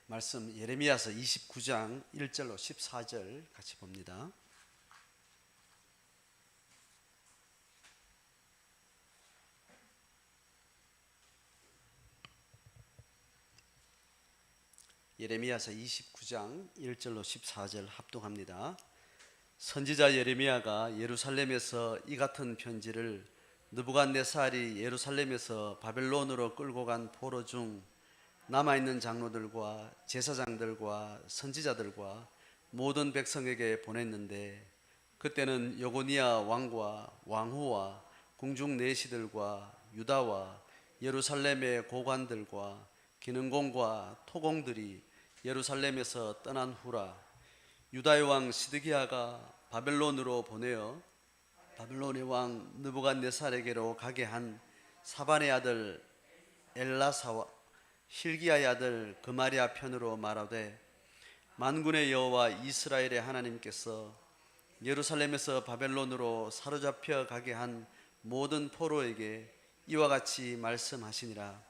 말씀 예레미야서 29장 1절로 14절 같이 봅니다. 예레미야서 29장 1절로 14절 합독합니다. 선지자 예레미야가 예루살렘에서 이 같은 편지를 느부갓네살이 예루살렘에서 바벨론으로 끌고 간 포로 중 남아있는 장로들과 제사장들과 선지자들과 모든 백성에게 보냈는데, 그때는 여고니아 왕과 왕후와 궁중 내시들과 유다와 예루살렘의 고관들과 기능공과 토공들이 예루살렘에서 떠난 후라. 유다의 왕 시드기야가 바벨론으로 보내어 바벨론의 왕 느부갓네살에게로 가게 한 사반의 아들 엘라사와 힐기야의 아들 그마리아 편으로 말하되, 만군의 여호와 이스라엘의 하나님께서 예루살렘에서 바벨론으로 사로잡혀 가게 한 모든 포로에게 이와 같이 말씀하시니라.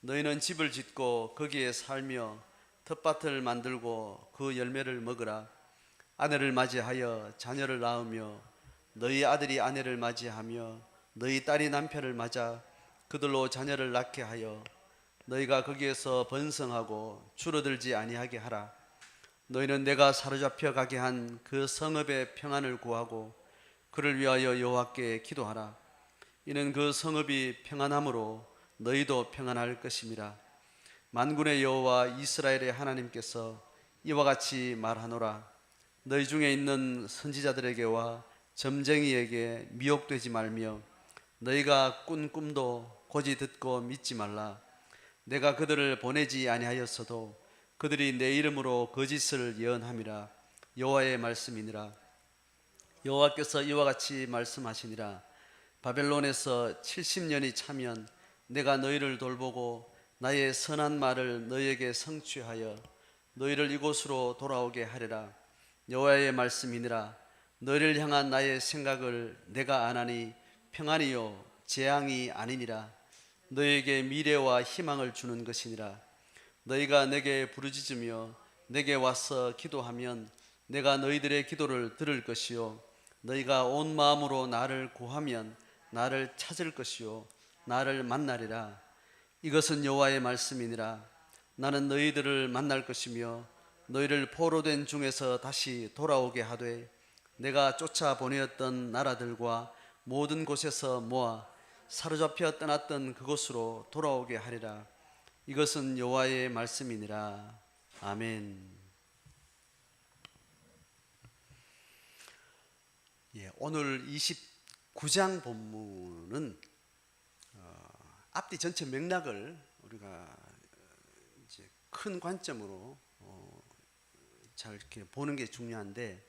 너희는 집을 짓고 거기에 살며 텃밭을 만들고 그 열매를 먹으라. 아내를 맞이하여 자녀를 낳으며 너희 아들이 아내를 맞이하며 너희 딸이 남편을 맞아 그들로 자녀를 낳게 하여 너희가 거기에서 번성하고 줄어들지 아니하게 하라. 너희는 내가 사로잡혀 가게 한 그 성읍의 평안을 구하고 그를 위하여 여호와께 기도하라. 이는 그 성읍이 평안함으로 너희도 평안할 것임이라. 만군의 여호와 이스라엘의 하나님께서 이와 같이 말하노라. 너희 중에 있는 선지자들에게와 점쟁이에게 미혹되지 말며 너희가 꾼 꿈도 고지 듣고 믿지 말라. 내가 그들을 보내지 아니하였어도 그들이 내 이름으로 거짓을 예언함이라. 여호와의 말씀이니라. 여호와께서 이와 같이 말씀하시니라. 바벨론에서 70년이 차면 내가 너희를 돌보고 나의 선한 말을 너희에게 성취하여 너희를 이곳으로 돌아오게 하리라. 여호와의 말씀이니라. 너희를 향한 나의 생각을 내가 아나니 평안이요 재앙이 아니니라. 너희에게 미래와 희망을 주는 것이니라. 너희가 내게 부르짖으며 내게 와서 기도하면 내가 너희들의 기도를 들을 것이요 너희가 온 마음으로 나를 구하면 나를 찾을 것이요 나를 만나리라. 이것은 여호와의 말씀이니라. 나는 너희들을 만날 것이며 너희를 포로된 중에서 다시 돌아오게 하되 내가 쫓아 보내었던 나라들과 모든 곳에서 모아 사로잡혀 떠났던 그곳으로 돌아오게 하리라. 이것은 여호와의 말씀이니라. 아멘. 오늘 29장 본문은 앞뒤 전체 맥락을 우리가 이제 큰 관점으로 잘 이렇게 보는 게 중요한데,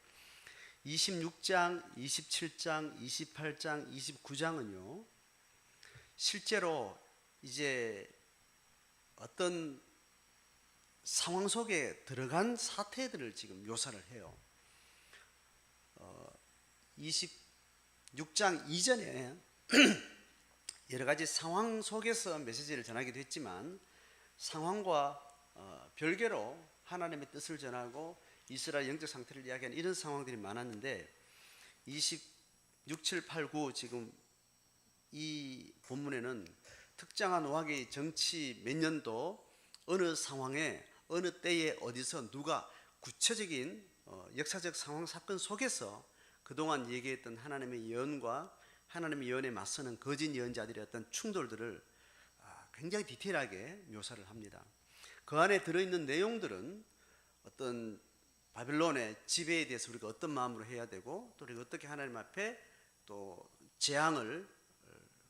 26장, 27장, 28장, 29장은요 실제로 이제 어떤 상황 속에 들어간 사태들을 지금 묘사를 해요. 26장 이전에 여러 가지 상황 속에서 메시지를 전하기도 했지만, 상황과 별개로 하나님의 뜻을 전하고 이스라엘 영적 상태를 이야기하는 이런 상황들이 많았는데, 26, 7, 8, 9 지금 이 본문에는 특정한 왕의 정치 몇 년도 어느 상황에 어느 때에 어디서 누가 구체적인 역사적 상황 사건 속에서 그동안 얘기했던 하나님의 예언과 하나님의 예언에 맞서는 거짓 예언자들의 어떤 충돌들을 굉장히 디테일하게 묘사를 합니다. 그 안에 들어있는 내용들은 어떤 바벨론의 지배에 대해서 우리가 어떤 마음으로 해야 되고, 또 우리가 어떻게 하나님 앞에 또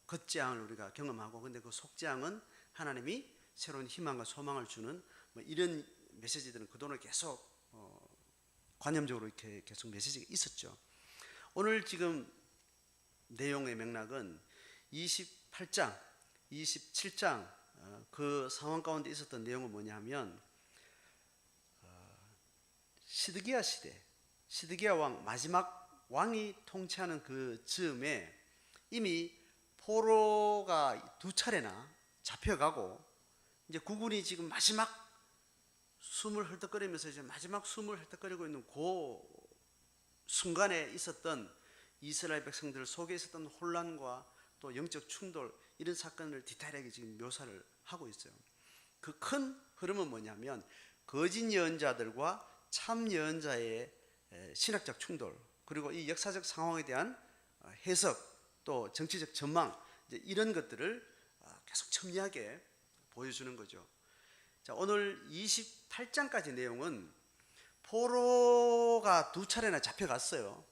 겉재앙을 우리가 경험하고, 근데 그 속재앙은 하나님이 새로운 희망과 소망을 주는 이런 메시지들은 그동안 계속 관념적으로 이렇게 계속 메시지가 있었죠. 오늘 지금 내용의 맥락은 28장, 27장 그 상황 가운데 있었던 내용은 뭐냐 하면, 시드기야 시대, 시드기야 왕, 마지막 왕이 통치하는 그 즈음에 이미 포로가 두 차례나 잡혀가고, 이제 국군이 지금 마지막 숨을 헐떡거리면서 이제 마지막 숨을 헐떡거리고 있는 그 순간에 있었던 이스라엘 백성들 속에 있었던 혼란과 또 영적 충돌, 이런 사건을 디테일하게 지금 묘사를 하고 있어요. 그 큰 흐름은 뭐냐면 거짓 예언자들과 참 예언자의 신학적 충돌, 그리고 이 역사적 상황에 대한 해석, 또 정치적 전망, 이런 것들을 계속 첨예하게 보여주는 거죠. 자, 오늘 28장까지 내용은 포로가 2차례나 잡혀갔어요.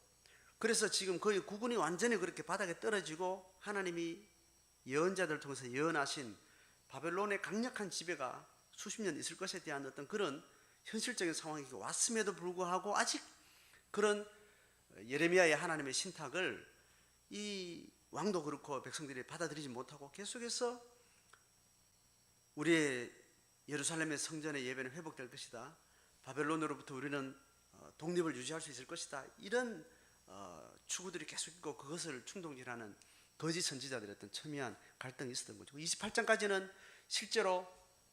그래서 지금 거의 국군이 완전히 그렇게 바닥에 떨어지고 하나님이 예언자들을 통해서 예언하신 바벨론의 강력한 지배가 수십 년 있을 것에 대한 어떤 그런 현실적인 상황이 왔음에도 불구하고 아직 그런 예레미야의 하나님의 신탁을 이 왕도 그렇고 백성들이 받아들이지 못하고 계속해서 우리의 예루살렘의 성전의 예배는 회복될 것이다, 바벨론으로부터 우리는 독립을 유지할 수 있을 것이다, 이런 추구들이 계속 있고 그것을 충동질하는 거짓 선지자들의 어떤 첨예한 갈등이 있었던 거죠. 28장까지는 실제로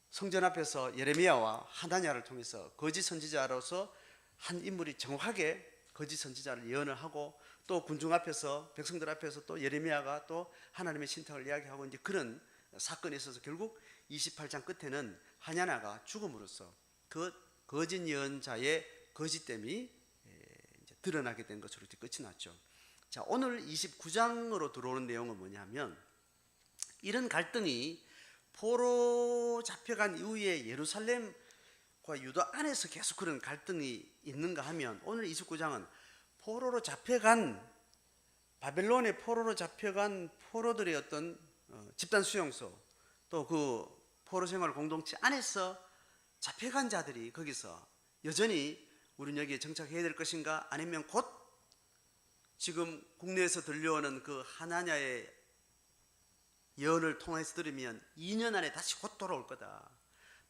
성전 앞에서 예레미야와 하나냐를 통해서 거짓 선지자로서 한 인물이 정확하게 거짓 선지자를 예언을 하고, 또 군중 앞에서 백성들 앞에서 또 예레미야가 또 하나님의 신탁을 이야기하고 이제 그런 사건이 있어서 결국 28장 끝에는 하냐나가 죽음으로써 그 거짓 예언자의 거짓됨이 이제 드러나게 된 것으로 이렇게 끝이 났죠. 자, 오늘 29장으로 들어오는 내용은 뭐냐면 이런 갈등이 포로 잡혀간 이후에 예루살렘과 유다 안에서 계속 그런 갈등이 있는가 하면, 오늘 29장은 포로로 잡혀간, 바벨론의 포로로 잡혀간 포로들의 어떤 집단 수용소, 또 그 포로 생활 공동체 안에서 잡혀간 자들이 거기서 여전히 우리는 여기에 정착해야 될 것인가, 아니면 곧 지금 국내에서 들려오는 그 하나냐의 예언을 통해서 들으면 2년 안에 다시 곧 돌아올 거다.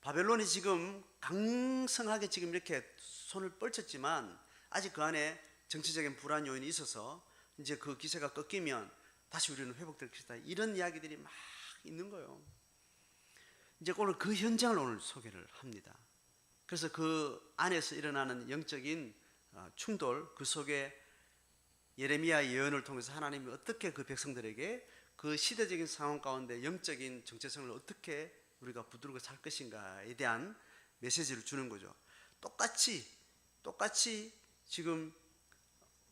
바벨론이 지금 강성하게 지금 이렇게 손을 뻗쳤지만 아직 그 안에 정치적인 불안 요인이 있어서 이제 그 기세가 꺾이면 다시 우리는 회복될 것이다. 이런 이야기들이 막 있는 거예요. 이제 오늘 그 현장을 오늘 소개를 합니다. 그래서 그 안에서 일어나는 영적인 충돌, 그 속에 예레미야 예언을 통해서 하나님이 어떻게 그 백성들에게 그 시대적인 상황 가운데 영적인 정체성을 어떻게 우리가 붙들고 살 것인가에 대한 메시지를 주는 거죠. 똑같이 지금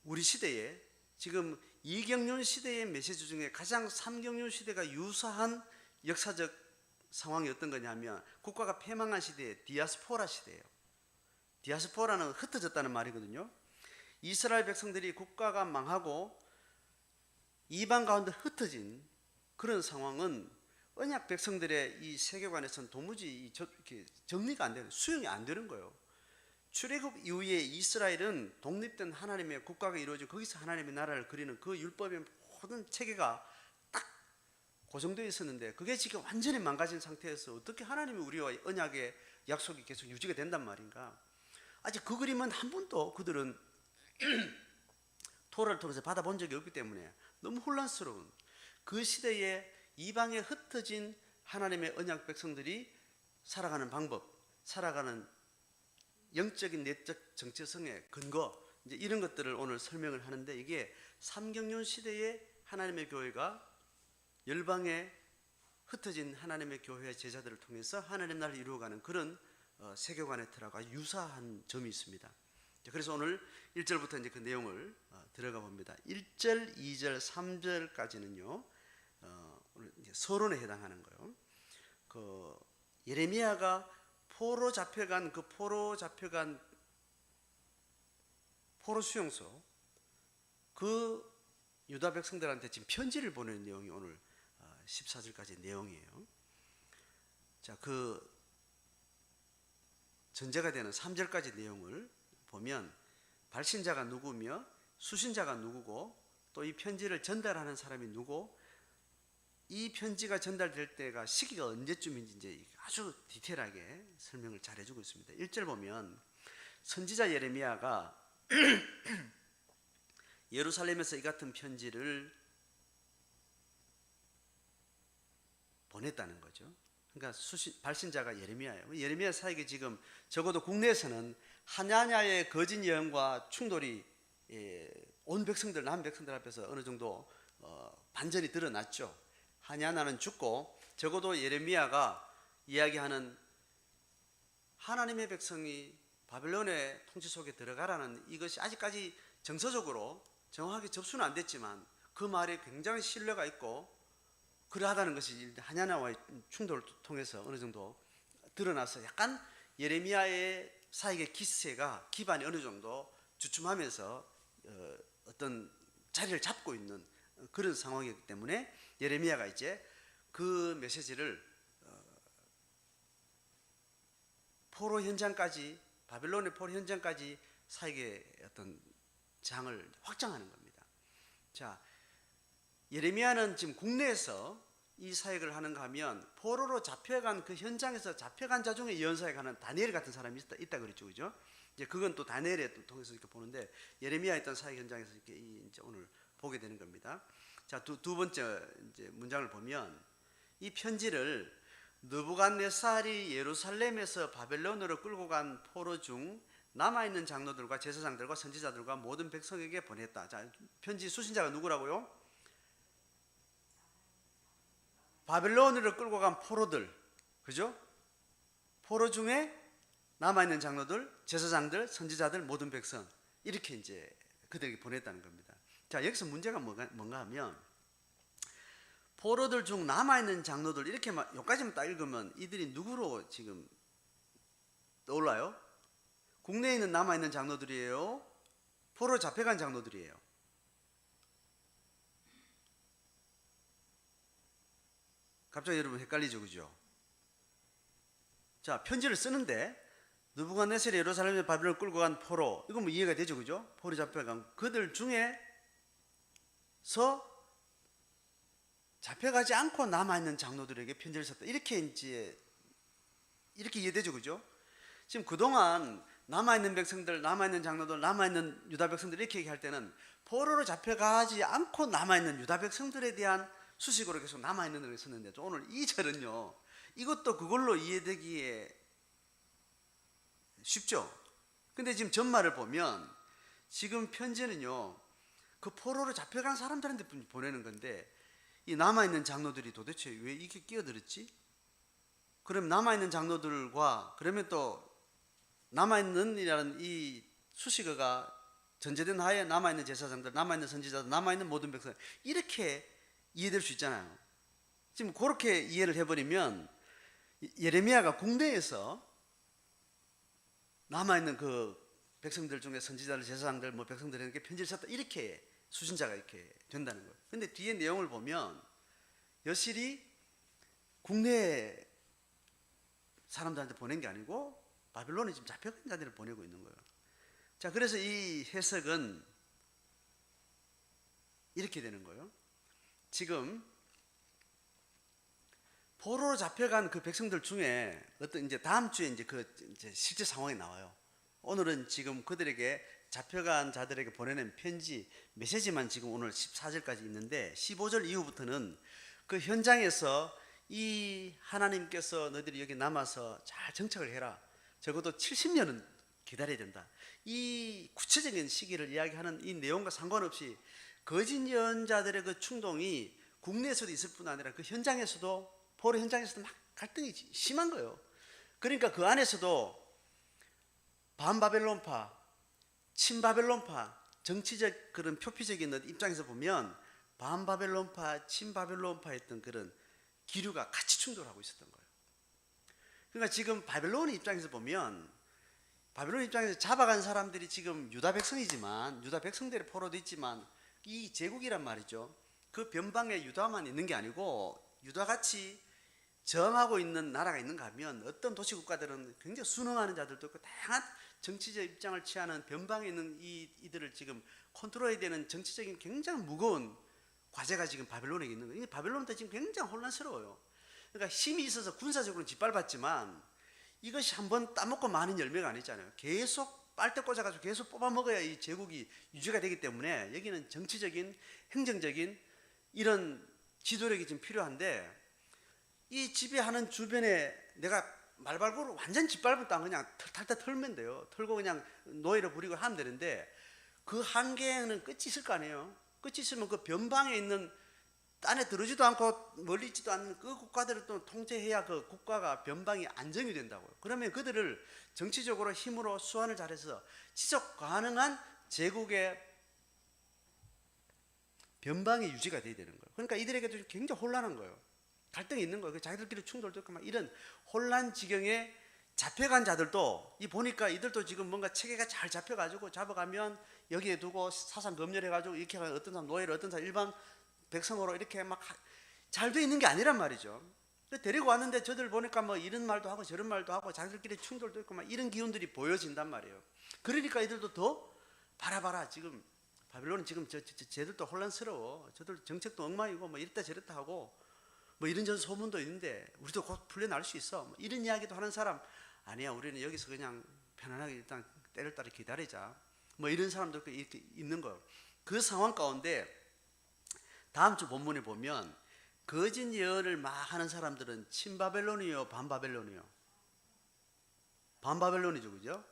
우리 시대에, 지금 이경륜 시대의 메시지 중에 가장 삼경륜 시대가 유사한 역사적 상황이 어떤 거냐면 국가가 패망한 시대의 디아스포라 시대예요. 디아스포라는 흩어졌다는 말이거든요. 이스라엘 백성들이 국가가 망하고 이방 가운데 흩어진 그런 상황은 언약 백성들의 이 세계관에서는 도무지 이렇게 정리가 안 되는, 수용이 안 되는 거예요. 출애굽 이후에 이스라엘은 독립된 하나님의 국가가 이루어지고 거기서 하나님의 나라를 그리는 그 율법의 모든 체계가 딱 고정되어 있었는데, 그게 지금 완전히 망가진 상태에서 어떻게 하나님이 우리와 언약의 약속이 계속 유지가 된단 말인가. 아직 그 그림은 한 번도 그들은 토라를 통해서 받아본 적이 없기 때문에 너무 혼란스러운 그 시대에 이방에 흩어진 하나님의 언약 백성들이 살아가는 방법, 살아가는 영적인 내적 정체성의 근거, 이제 이런 것들을 오늘 설명을 하는데, 이게 삼경륜 시대의 하나님의 교회가 열방에 흩어진 하나님의 교회의 제자들을 통해서 하나님 나라를 이루어가는 그런 세계관의 틀하고 유사한 점이 있습니다. 그래서 오늘 1절부터 이제 그 내용을 들어가 봅니다. 1절, 2절, 3절까지는요, 오늘 이제 서론에 해당하는 거예요. 그 예레미야가 포로 잡혀간 포로 수용소, 그 유다 백성들한테 지금 편지를 보내는 내용이 오늘 14절까지 내용이에요. 자, 그 전제가 되는 3절까지 내용을 보면 발신자가 누구며 수신자가 누구고, 또 이 편지를 전달하는 사람이 누구, 이 편지가 전달될 때가 시기가 언제쯤인지 이제 아주 디테일하게 설명을 잘 해주고 있습니다. 1절 보면 선지자 예레미야가 예루살렘에서 이 같은 편지를 보냈다는 거죠. 그러니까 발신자가 예레미야예요. 예레미야 사역이 지금 적어도 국내에서는 하냐냐의 거짓 예언과 충돌이 온 백성들, 남 백성들 앞에서 어느 정도 반전이 드러났죠. 하냐냐는 죽고 적어도 예레미야가 이야기하는 하나님의 백성이 바벨론의 통치 속에 들어가라는 이것이 아직까지 정서적으로 정확하게 접수는 안 됐지만 그 말에 굉장히 신뢰가 있고 그러하다는 것이 하냐냐와의 충돌을 통해서 어느 정도 드러나서 약간 예레미야의 사역의 기세가 기반이 어느 정도 주춤하면서 어떤 자리를 잡고 있는 그런 상황이기 때문에 예레미야가 이제 그 메시지를 포로 현장까지, 바벨론의 포로 현장까지 사역의 어떤 장을 확장하는 겁니다. 자, 예레미야는 지금 국내에서 이 사역을 하는가 하면 포로로 잡혀간 그 현장에서 잡혀간 자 중에 예언사역하는 다니엘 같은 사람이 있다 그랬죠, 그죠? 이제 그건 또 다니엘에 통해서 이렇게 보는데 예레미야 있던 사역 현장에서 이렇게 이제 오늘 보게 되는 겁니다. 자, 두 번째 이제 문장을 보면 이 편지를 느부갓네살이 예루살렘에서 바벨론으로 끌고 간 포로 중 남아있는 장로들과 제사장들과 선지자들과 모든 백성에게 보냈다. 자, 편지 수신자가 누구라고요? 바벨론으로 끌고 간 포로들, 그죠? 포로 중에 남아있는 장로들, 제사장들, 선지자들, 모든 백성, 이렇게 이제 그들에게 보냈다는 겁니다. 자, 여기서 문제가 뭔가 하면 포로들 중 남아있는 장로들, 이렇게 여기까지만 딱 읽으면 이들이 누구로 지금 떠올라요? 국내에 있는 남아있는 장로들이에요? 포로 잡혀간 장로들이에요? 갑자기 여러분 헷갈리죠, 그죠? 자, 편지를 쓰는데 느부갓네살이 예루살렘에 바벨론을 끌고 간 포로, 이건 뭐 이해가 되죠, 그죠? 포로 잡혀간 그들 중에서 잡혀가지 않고 남아있는 장로들에게 편지를 썼다. 이렇게 이해되죠, 그죠? 지금 그동안 남아있는 백성들, 남아있는 장로들, 남아있는 유다 백성들 이렇게 얘기할 때는 포로로 잡혀가지 않고 남아있는 유다 백성들에 대한 수식으로 계속 남아있는 걸 썼는데 오늘 이 절은요, 이것도 그걸로 이해되기에 쉽죠? 근데 지금 전말을 보면 지금 편지는요, 그 포로로 잡혀간 사람들한테 보내는 건데 이 남아있는 장로들이 도대체 왜 이렇게 끼어들었지? 그럼 남아있는 장로들과 그러면 또 남아있는이라는 이 수식어가 전제된 하에 남아있는 제사장들, 남아있는 선지자들, 남아있는 모든 백성, 이렇게 이해될 수 있잖아요. 지금 그렇게 이해를 해버리면 예레미야가 국내에서 남아있는 그 백성들 중에 선지자들, 제사장들, 뭐 백성들에게 편지를 썼다, 이렇게 수신자가 이렇게 된다는 거예요. 근데 뒤에 내용을 보면 여실히 국내 사람들한테 보낸 게 아니고 바벨론에 지금 잡혀간 자들을 보내고 있는 거예요. 자, 그래서 이 해석은 이렇게 되는 거예요. 지금 포로로 잡혀간 그 백성들 중에 어떤 이제 다음 주에 이제 실제 상황이 나와요. 오늘은 지금 그들에게 잡혀간 자들에게 보내는 편지 메시지만 지금 오늘 14절까지 있는데 15절 이후부터는 그 현장에서 이 하나님께서 너희들이 여기 남아서 잘 정착을 해라. 적어도 70년은 기다려야 된다. 이 구체적인 시기를 이야기하는 이 내용과 상관없이 거짓 예언자들의 그 충동이 국내에서도 있을 뿐 아니라 그 현장에서도, 포로 현장에서도 막 갈등이 심한 거예요. 그러니까 그 안에서도 반바벨론파, 친바벨론파, 정치적 그런 표피적인 입장에서 보면 반바벨론파, 친바벨론파 했던 그런 기류가 같이 충돌하고 있었던 거예요. 그러니까 지금 바벨론 입장에서 보면, 바벨론 입장에서 잡아간 사람들이 지금 유다 백성이지만, 유다 백성들의 포로도 있지만 이 제국이란 말이죠, 그 변방에 유다만 있는 게 아니고 유다같이 저항하고 있는 나라가 있는가 하면 어떤 도시국가들은 굉장히 순응하는 자들도 있고 다양한 정치적 입장을 취하는 변방에 있는 이들을 지금 컨트롤해야 되는 정치적인 굉장히 무거운 과제가 지금 바벨론에 있는 거예요. 바벨론도 지금 굉장히 혼란스러워요. 그러니까 힘이 있어서 군사적으로 짓밟았지만 이것이 한번 따먹고 마는 열매가 아니잖아요. 계속 빨대 꽂아가지고 계속 뽑아먹어야 이 제국이 유지가 되기 때문에 여기는 정치적인, 행정적인 이런 지도력이 좀 필요한데 이 지배하는 주변에 내가 말발굽을 완전 짓밟을 땅 그냥 탈탈 털면 돼요. 털고 그냥 노예를 부리고 하면 되는데 그 한계에는 끝이 있을 거 아니에요. 끝이 있으면 그 변방에 있는 딴에 들어오지도 않고 멀리 있지도 않는 그 국가들을 또 통제해야 그 국가가 변방이 안정이 된다고요. 그러면 그들을 정치적으로 힘으로 수완을 잘해서 지속 가능한 제국의 변방이 유지가 돼야 되는 거예요. 그러니까 이들에게도 굉장히 혼란한 거예요. 갈등이 있는 거예요. 자기들끼리 충돌도 있고 막 이런 혼란 지경에 잡혀간 자들도 이 보니까 이들도 지금 뭔가 체계가 잘 잡혀가지고 잡아가면 여기에 두고 사상 검열해가지고 이렇게 어떤 사람 노예를 어떤 사람 일반 백성으로 이렇게 막 잘 돼 있는 게 아니란 말이죠. 데리고 왔는데 저들 보니까 뭐 이런 말도 하고 저런 말도 하고 자기들끼리 충돌도 있고 막 이런 기운들이 보여진단 말이에요. 그러니까 이들도 더 봐라 지금 바빌론은 지금 쟤들도 혼란스러워. 저들 정책도 엉망이고 뭐 이랬다 저랬다 하고 뭐 이런저런 소문도 있는데 우리도 곧 풀려날 수 있어. 뭐 이런 이야기도 하는 사람 아니야. 우리는 여기서 그냥 편안하게 일단 때를 따라 기다리자. 뭐 이런 사람도 이렇게 있는 거예요. 그 상황 가운데 다음 주 본문에 보면 거짓 예언을 막 하는 사람들은 친바벨론이요, 반바벨론이요. 반바벨론이죠, 그죠?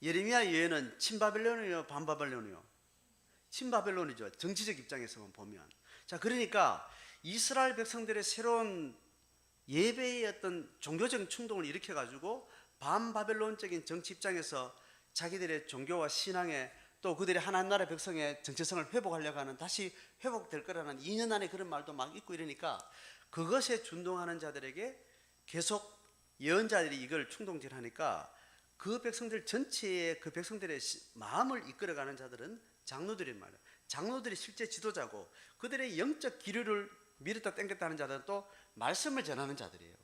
예레미야 예언은 친바벨론이요, 반바벨론이요. 친바벨론이죠. 정치적 입장에서만 보면. 자, 그러니까 이스라엘 백성들의 새로운 예배의 어떤 종교적인 충동을 일으켜 가지고 반바벨론적인 정치 입장에서 자기들의 종교와 신앙에 또 그들의 하나님 나라 백성의 정체성을 회복하려고 하는 다시 회복될 거라는 2년 안에 그런 말도 막 있고 이러니까 그것에 준동하는 자들에게 계속 예언자들이 이걸 충동질하니까 그 백성들 전체의 그 백성들의 마음을 이끌어가는 자들은 장로들인 말이에요. 장로들이 실제 지도자고 그들의 영적 기류를 밀었다 땡겼다 하는 자들은 또 말씀을 전하는 자들이에요.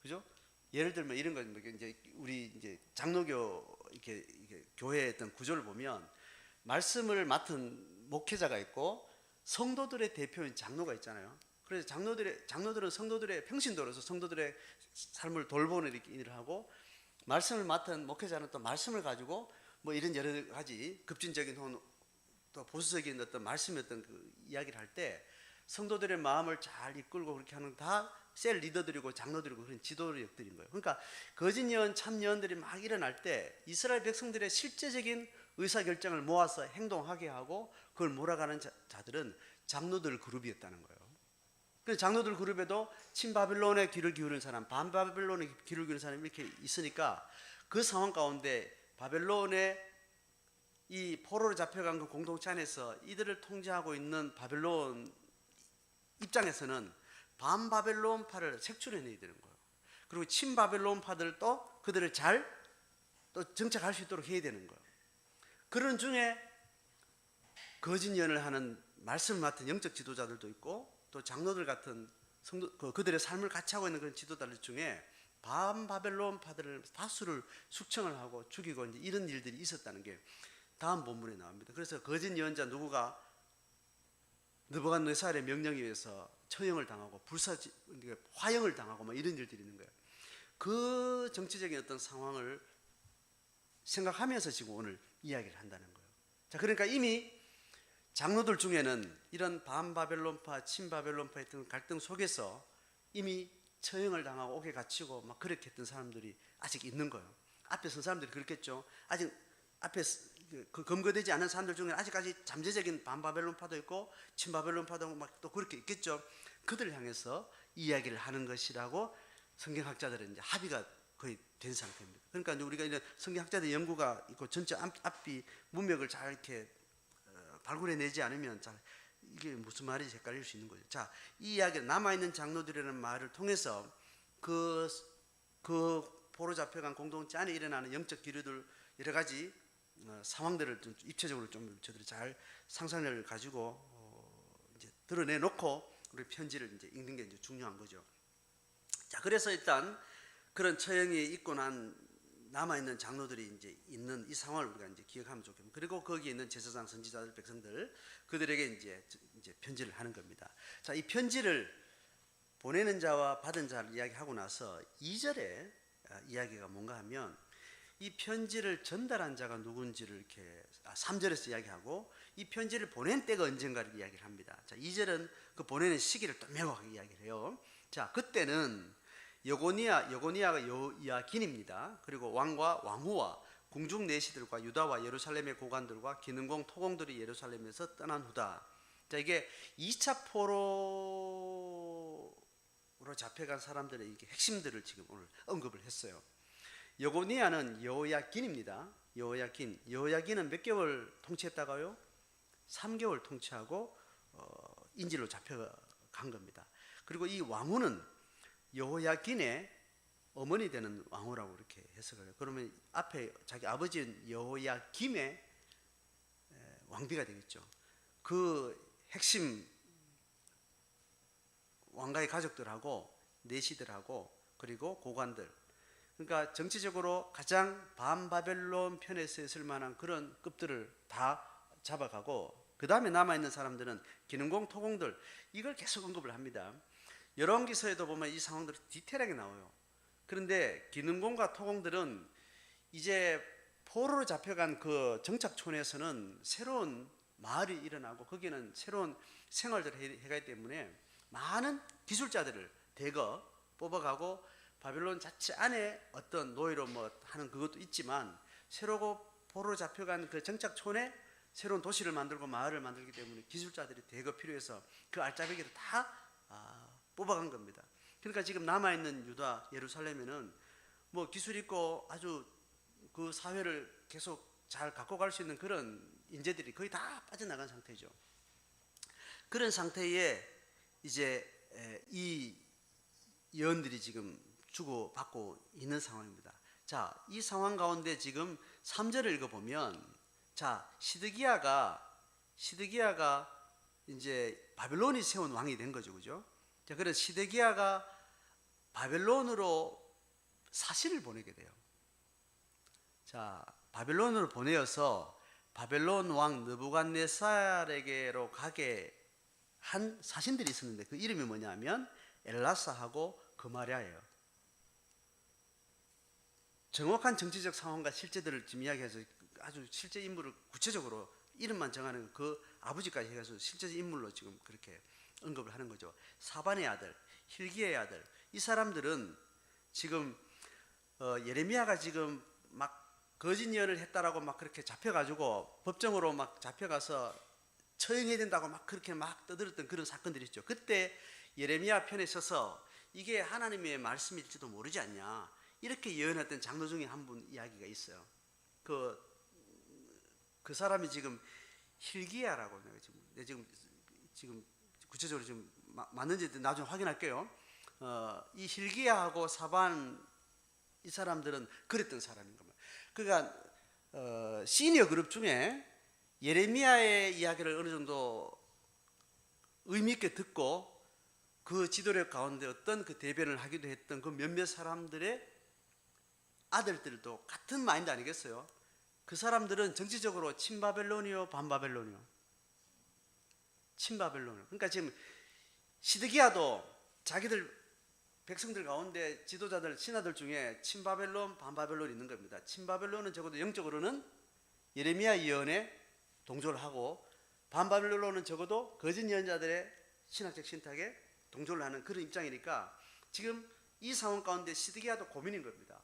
그죠? 예를 들면 이런 거 이제 우리 이제 장로교 이렇게 교회의 어떤 구조를 보면 말씀을 맡은 목회자가 있고 성도들의 대표인 장로가 있잖아요. 그래서 장로들은 성도들의 평신도로서 성도들의 삶을 돌보는 이렇게 일을 하고 말씀을 맡은 목회자는 또 말씀을 가지고 뭐 이런 여러 가지 급진적인 혹은 또 보수적인 어떤 말씀의 어떤 그 이야기를 할 때 성도들의 마음을 잘 이끌고 그렇게 하는 다 셀 리더들이고 장로들이고 그런 지도력들인 거예요. 그러니까 거짓 예언, 참 예언들이 막 일어날 때 이스라엘 백성들의 실제적인 의사결정을 모아서 행동하게 하고 그걸 몰아가는 자들은 장로들 그룹이었다는 거예요. 그래서 장로들 그룹에도 친바벨론의 귀를 기울이는 사람, 반바벨론의 귀를 기울이는 사람이 이렇게 있으니까 그 상황 가운데 바벨론의 이 포로로 잡혀간 그 공동체 안에서 이들을 통제하고 있는 바벨론 입장에서는 반바벨론파를 색출해내야 되는 거예요. 그리고 친바벨론파들도 그들을 잘 또 정착할 수 있도록 해야 되는 거예요. 그런 중에 거짓 예언을 하는 말씀을 맡은 영적 지도자들도 있고 또 장로들 같은 성도 그들의 삶을 같이 하고 있는 그런 지도자들 중에 반바벨론파들을 다수를 숙청을 하고 죽이고 이제 이런 일들이 있었다는 게 다음 본문에 나옵니다. 그래서 거짓 예언자 누구가 느부갓네살의 명령에 의해서 처형을 당하고 화형을 당하고 뭐 이런 일들이 있는 거예요. 그 정치적인 어떤 상황을 생각하면서 지금 오늘 이야기를 한다는 거예요. 자, 그러니까 이미 장로들 중에는 이런 반바벨론파, 친바벨론파의 갈등 속에서 이미 처형을 당하고 옥에 갇히고 막 그렇게 했던 사람들이 아직 있는 거예요. 앞에 선 사람들이 그렇겠죠. 아직 앞에 그 검거되지 않은 사람들 중에 아직까지 잠재적인 반바벨론파도 있고 친바벨론파도 막 또 그렇게 있겠죠. 그들을 향해서 이야기를 하는 것이라고 성경학자들은 이제 합의가 거의 된 상태입니다. 그러니까 이제 우리가 이제 성경학자들 연구가 있고 전체 앞뒤 문맥을 잘 이렇게 발굴해내지 않으면 잘 이게 무슨 말인지 헷갈릴 수 있는 거죠. 자, 이 이야기 남아있는 장로들이라는 말을 통해서 그 포로 잡혀간 공동체 안에 일어나는 영적 기류들 여러 가지 상황들을 좀 입체적으로 좀 저들이 잘 상상력을 가지고 이제 드러내놓고 우리 편지를 이제 읽는 게 이제 중요한 거죠. 자, 그래서 일단 그런 처형이 있고 난 남아있는 장로들이 이제 있는 이 상황을 우리가 이제 기억하면 좋겠고, 그리고 거기에 있는 제사장, 선지자들, 백성들 그들에게 이제 편지를 하는 겁니다. 자, 이 편지를 보내는 자와 받은 자를 이야기하고 나서 2절에 이야기가 뭔가 하면 이 편지를 전달한 자가 누군지를 이렇게 3절에서 이야기하고 이 편지를 보낸 때가 언젠가를 이야기를 합니다. 자, 2절은 그 보내는 시기를 또 명확하게 이야기를 해요. 자, 그때는 여고니아가 여호야긴입니다. 그리고 왕과 왕후와 궁중 내시들과 유다와 예루살렘의 고관들과 기능공 토공들이 예루살렘에서 떠난 후다. 자, 이게 2차 포로로 잡혀간 사람들의 이게 핵심들을 지금 오늘 언급을 했어요. 여고니아는 여호야긴입니다. 여호야긴은 몇 개월 통치했다가요? 3개월 통치하고 인질로 잡혀간 겁니다. 그리고 이 왕후는 여호야긴의 어머니 되는 왕후라고 이렇게 해석을 해요. 그러면 앞에 자기 아버지는 여호야김의 왕비가 되겠죠. 그 핵심 왕가의 가족들하고 내시들하고 그리고 고관들, 그러니까 정치적으로 가장 반바벨론 편에서 있을 만한 그런 급들을 다 잡아가고, 그 다음에 남아있는 사람들은 기능공 토공들, 이걸 계속 언급을 합니다. 열왕기서에도 보면 이 상황들이 디테일하게 나와요. 그런데 기능공과 토공들은 이제 포로로 잡혀간 그 정착촌에서는 새로운 마을이 일어나고 거기는 새로운 생활들을 해가기 때문에 많은 기술자들을 대거 뽑아가고, 바벨론 자체 안에 어떤 노예로 뭐 하는 그것도 있지만 새로 포로로 잡혀간 그 정착촌에 새로운 도시를 만들고 마을을 만들기 때문에 기술자들이 대거 필요해서 그 알짜배기를 다 뽑아간 겁니다. 그러니까 지금 남아있는 유다 예루살렘에는 뭐 기술 있고 아주 그 사회를 계속 잘 갖고 갈 수 있는 그런 인재들이 거의 다 빠져나간 상태죠. 그런 상태에 이제 이 예언들이 지금 주고받고 있는 상황입니다. 자, 이 상황 가운데 지금 3절을 읽어보면, 자, 시드기야가 이제 바벨론이 세운 왕이 된 거죠, 그죠? 자, 그래서 시드기야가 바벨론으로 사신을 보내게 돼요. 자, 바벨론으로 보내어서 바벨론 왕 느부갓네살에게로 가게 한 사신들이 있었는데 그 이름이 뭐냐면 엘라사하고 그마랴예요. 정확한 정치적 상황과 실제들을 지금 이야기해서 아주 실제 인물을 구체적으로 이름만 정하는 그 아버지까지 해서 실제적 인물로 지금 그렇게 언급을 하는 거죠. 사반의 아들, 힐기의 아들, 이 사람들은 지금 예레미야가 지금 막 거짓 예언을 했다라고 막 그렇게 잡혀가지고 법정으로 막 잡혀가서 처형해야 된다고 막 그렇게 막 떠들었던 그런 사건들이 있죠. 그때 예레미야 편에 서서 이게 하나님의 말씀일지도 모르지 않냐, 이렇게 예언했던 장로 중에 한 분 이야기가 있어요. 그 사람이 지금 힐기야라고, 지금 구체적으로 좀 맞는지 나중에 확인할게요. 이 힐기야하고 사반, 이 사람들은 그랬던 사람인 겁니다. 그러니까 시니어 그룹 중에 예레미야의 이야기를 어느 정도 의미 있게 듣고 그 지도력 가운데 어떤 그 대변을 하기도 했던 그 몇몇 사람들의 아들들도 같은 마인드 아니겠어요? 그 사람들은 정치적으로 친바벨론이요, 반바벨론이요? 친바벨론이요. 그러니까 지금 시드기야도 자기들 백성들 가운데 지도자들, 신하들 중에 친바벨론, 반바벨론이 있는 겁니다. 친바벨론은 적어도 영적으로는 예레미야 예언에 동조를 하고, 반바벨론은 적어도 거짓 예언자들의 신학적 신탁에 동조를 하는 그런 입장이니까 지금 이 상황 가운데 시드기야도 고민인 겁니다.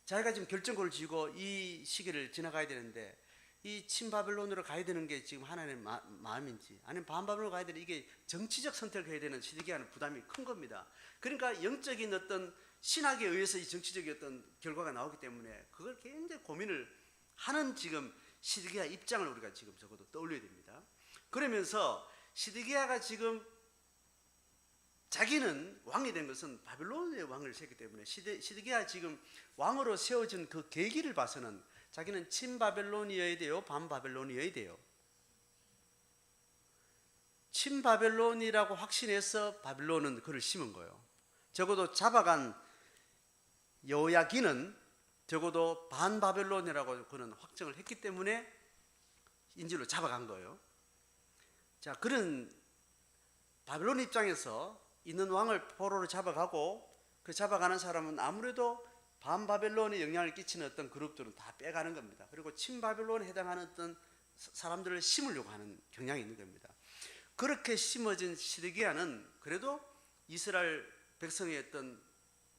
자기가 지금 결정권을 쥐고 이 시기를 지나가야 되는데 이 친바벨론으로 가야 되는 게 지금 하나님의 마음인지 아니면 반바벨론으로 가야 되는, 이게 정치적 선택을 해야 되는 시드기야는 부담이 큰 겁니다. 그러니까 영적인 어떤 신학에 의해서 이 정치적인 어떤 결과가 나오기 때문에 그걸 굉장히 고민을 하는 지금 시드기야 입장을 우리가 지금 적어도 떠올려야 됩니다. 그러면서 시드기야가 지금 자기는 왕이 된 것은 바벨론의 왕을 세웠기 때문에 시드기야 지금 왕으로 세워진 그 계기를 봐서는 자기는 친바벨론이어야 돼요, 반바벨론이어야 돼요? 친바벨론이라고 확신해서 바벨론은 그를 심은 거예요. 적어도 잡아간 여호야긴은 적어도 반바벨론이라고 그는 확정을 했기 때문에 인질로 잡아간 거예요. 자, 그런 바벨론 입장에서 있는 왕을 포로로 잡아가고, 그 잡아가는 사람은 아무래도 반바벨론에 영향을 끼치는 어떤 그룹들은 다 빼가는 겁니다. 그리고 친바벨론에 해당하는 어떤 사람들을 심으려고 하는 경향이 있는 겁니다. 그렇게 심어진 시드기야는 그래도 이스라엘 백성의 어떤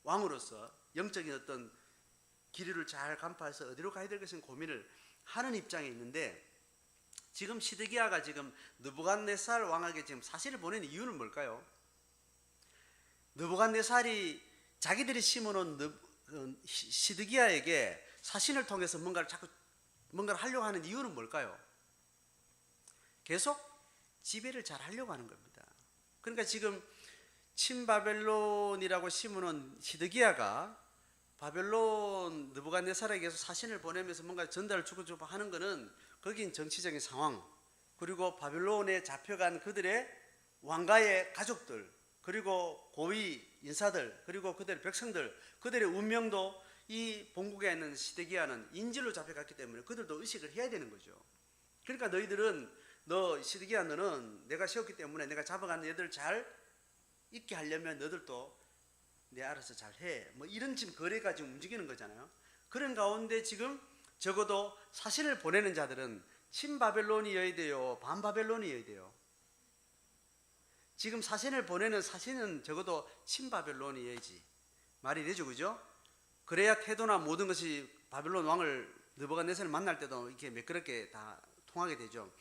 왕으로서 영적인 어떤 기류를 잘 간파해서 어디로 가야 될 것인 고민을 하는 입장에 있는데, 지금 시드기야가 지금 느부갓네살 왕에게 지금 사신을 보내는 이유는 뭘까요? 느부갓네살이 자기들이 심어놓은 시드기야에게 사신을 통해서 뭔가를 하려고 하는 이유는 뭘까요? 계속 지배를 잘 하려고 하는 겁니다. 그러니까 지금 친바벨론이라고 심어놓은 시드기야가 바벨론 느부갓네살에게서 사신을 보내면서 뭔가 전달을 주고받고 하는 것은 거긴 정치적인 상황, 그리고 바벨론에 잡혀간 그들의 왕가의 가족들, 그리고 고위 인사들, 그리고 그들의 백성들, 그들의 운명도 이 본국에 있는 시드기야는 인질로 잡혀갔기 때문에 그들도 의식을 해야 되는 거죠. 그러니까 너 시드기야, 너는 내가 세웠기 때문에 내가 잡아간 얘들 잘 있게 하려면 너들도 내 알아서 잘 해. 뭐 이런 지금 거래가 지금 움직이는 거잖아요. 그런 가운데 지금 적어도 사신을 보내는 자들은 친바벨론이어야 돼요, 반바벨론이어야 돼요? 지금 사신을 보내는 사신은 적어도 친바벨론이어야지 말이 되죠, 그죠? 그래야 태도나 모든 것이 바벨론 왕을 느부갓네살을 만날 때도 이렇게 매끄럽게 다 통하게 되죠.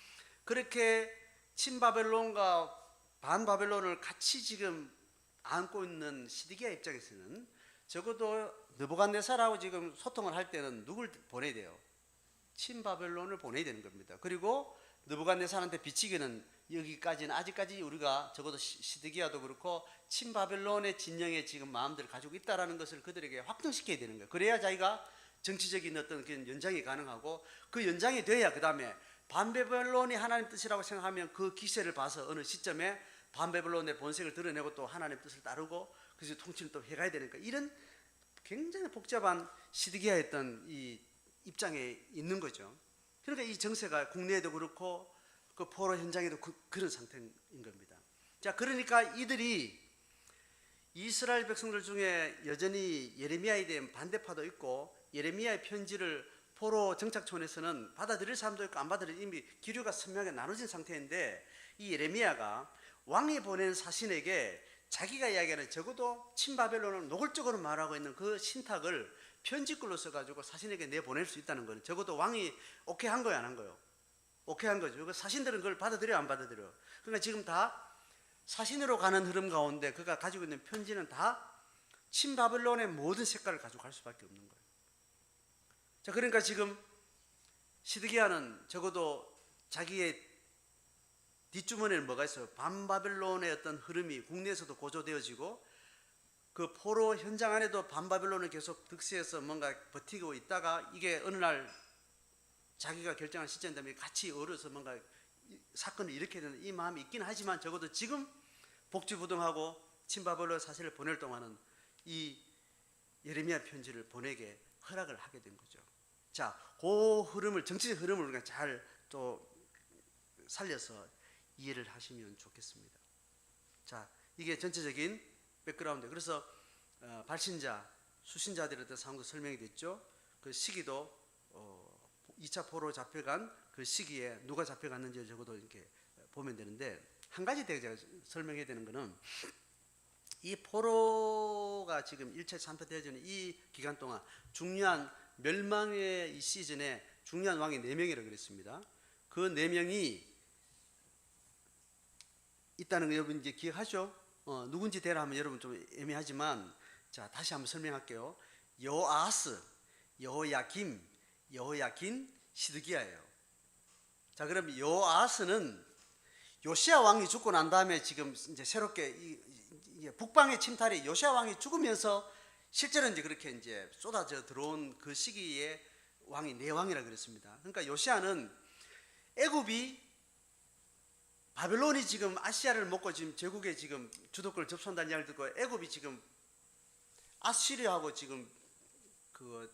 그렇게 친바벨론과 반바벨론을 같이 지금 안고 있는 시드기야 입장에서는 적어도 느부갓네살하고 지금 소통을 할 때는 누굴 보내야 돼요? 친바벨론을 보내야 되는 겁니다. 그리고 느부갓네살한테 비치기는 여기까지는 아직까지 우리가 적어도 시드기야도 그렇고 친바벨론의 진영에 지금 마음들을 가지고 있다라는 것을 그들에게 확정시켜야 되는 거예요. 그래야 자기가 정치적인 어떤 그런 연장이 가능하고, 그 연장이 돼야 그 다음에 반바벨론이 하나님 뜻이라고 생각하면 그 기세를 봐서 어느 시점에 반바벨론의 본색을 드러내고 또 하나님 뜻을 따르고 그래서 통치를 또 해가야 되니까, 이런 굉장히 복잡한 시드기야였던 이 입장에 있는 거죠. 그러니까 이 정세가 국내에도 그렇고 그 포로 현장에도 그런 상태인 겁니다. 자, 그러니까 이들이 이스라엘 백성들 중에 여전히 예레미야에 대한 반대파도 있고, 예레미야의 편지를 포로 정착촌에서는 받아들일 사람도 있고 안 받아들일, 이미 기류가 선명하게 나눠진 상태인데, 이 예레미야가 왕이 보낸 사신에게 자기가 이야기하는 적어도 친바벨론을 노골적으로 말하고 있는 그 신탁을 편지글로 써가지고 사신에게 내보낼 수 있다는 거는 적어도 왕이 오케이 한 거야, 안 한 거요? 오케이 한 거죠. 사신들은 그걸 받아들여, 안 받아들여? 그러니까 지금 다 사신으로 가는 흐름 가운데 그가 가지고 있는 편지는 다 친바벨론의 모든 색깔을 가지고 갈 수밖에 없는 거예요. 자, 그러니까 지금 시드기야는 적어도 자기의 뒷주머니에 뭐가 있어요? 반바벨론의 어떤 흐름이 국내에서도 고조되어지고, 그 포로 현장 안에도 반바벨론을 계속 득세해서 뭔가 버티고 있다가 이게 어느 날 자기가 결정한 시점 때문에 같이 어려서 뭔가 사건을 일으켜야 되는 이 마음이 있긴 하지만, 적어도 지금 복지부동하고 친바벨론 사실을 보낼 동안은 이 예레미야 편지를 보내게 허락을 하게 된 거죠. 자, 그 흐름을, 정치적 흐름을 우리가 잘 또 살려서 이해를 하시면 좋겠습니다. 자, 이게 전체적인 백그라운드. 그래서 발신자, 수신자들에 대한 상황도 설명이 됐죠. 그 시기도 2차 포로 잡혀간 그 시기에 누가 잡혀갔는지 적어도 이렇게 보면 되는데, 한 가지 더 제가 설명해야 되는 거는, 이 포로가 지금 1차 3차 되어지는 이 기간 동안 중요한 멸망의 이 시즌에 중요한 왕이 4명이라고 그랬습니다. 그 4명이 있다는 거 여러분 이제 기억하죠? 누군지 대라 하면 여러분 좀 애매하지만, 자, 다시 한번 설명할게요. 여호아스, 여호야김, 여호야킨, 시드기야예요. 자, 그럼 여호아스는 요시야 왕이 죽고 난 다음에 지금 이제 새롭게 북방의 침탈이 요시야 왕이 죽으면서 실제로 이제 그렇게 이제 쏟아져 들어온 그 시기에 왕이 4왕이라 그랬습니다. 그러니까 요시야는 애굽이 바벨론이 지금 아시아를 먹고 지금 제국의 지금 주도권을 접수한다는 이야기를 듣고, 애굽이 지금 아시리아하고 지금 그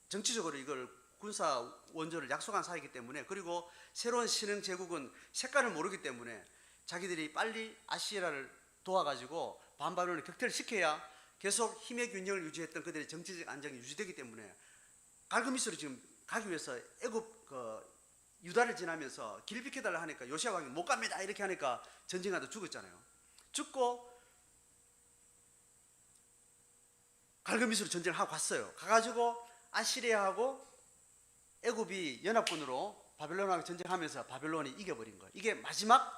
정치적으로 이걸 군사 원조를 약속한 사이기 때문에, 그리고 새로운 신흥 제국은 색깔을 모르기 때문에 자기들이 빨리 아시리아를 도와가지고 반바벨론을 격퇴시켜야 계속 힘의 균형을 유지했던 그들의 정치적 안정이 유지되기 때문에 갈그미스로 지금 가기 위해서 애굽 유다를 지나면서 길 비켜달라 하니까 요시야 왕이 못 갑니다 이렇게 하니까 전쟁하다 죽었잖아요. 죽고 갈그미스로 전쟁을 하고 갔어요. 가가지고 아시리아하고 애굽이 연합군으로 바벨론하고 전쟁하면서 바벨론이 이겨버린 거예요. 이게 마지막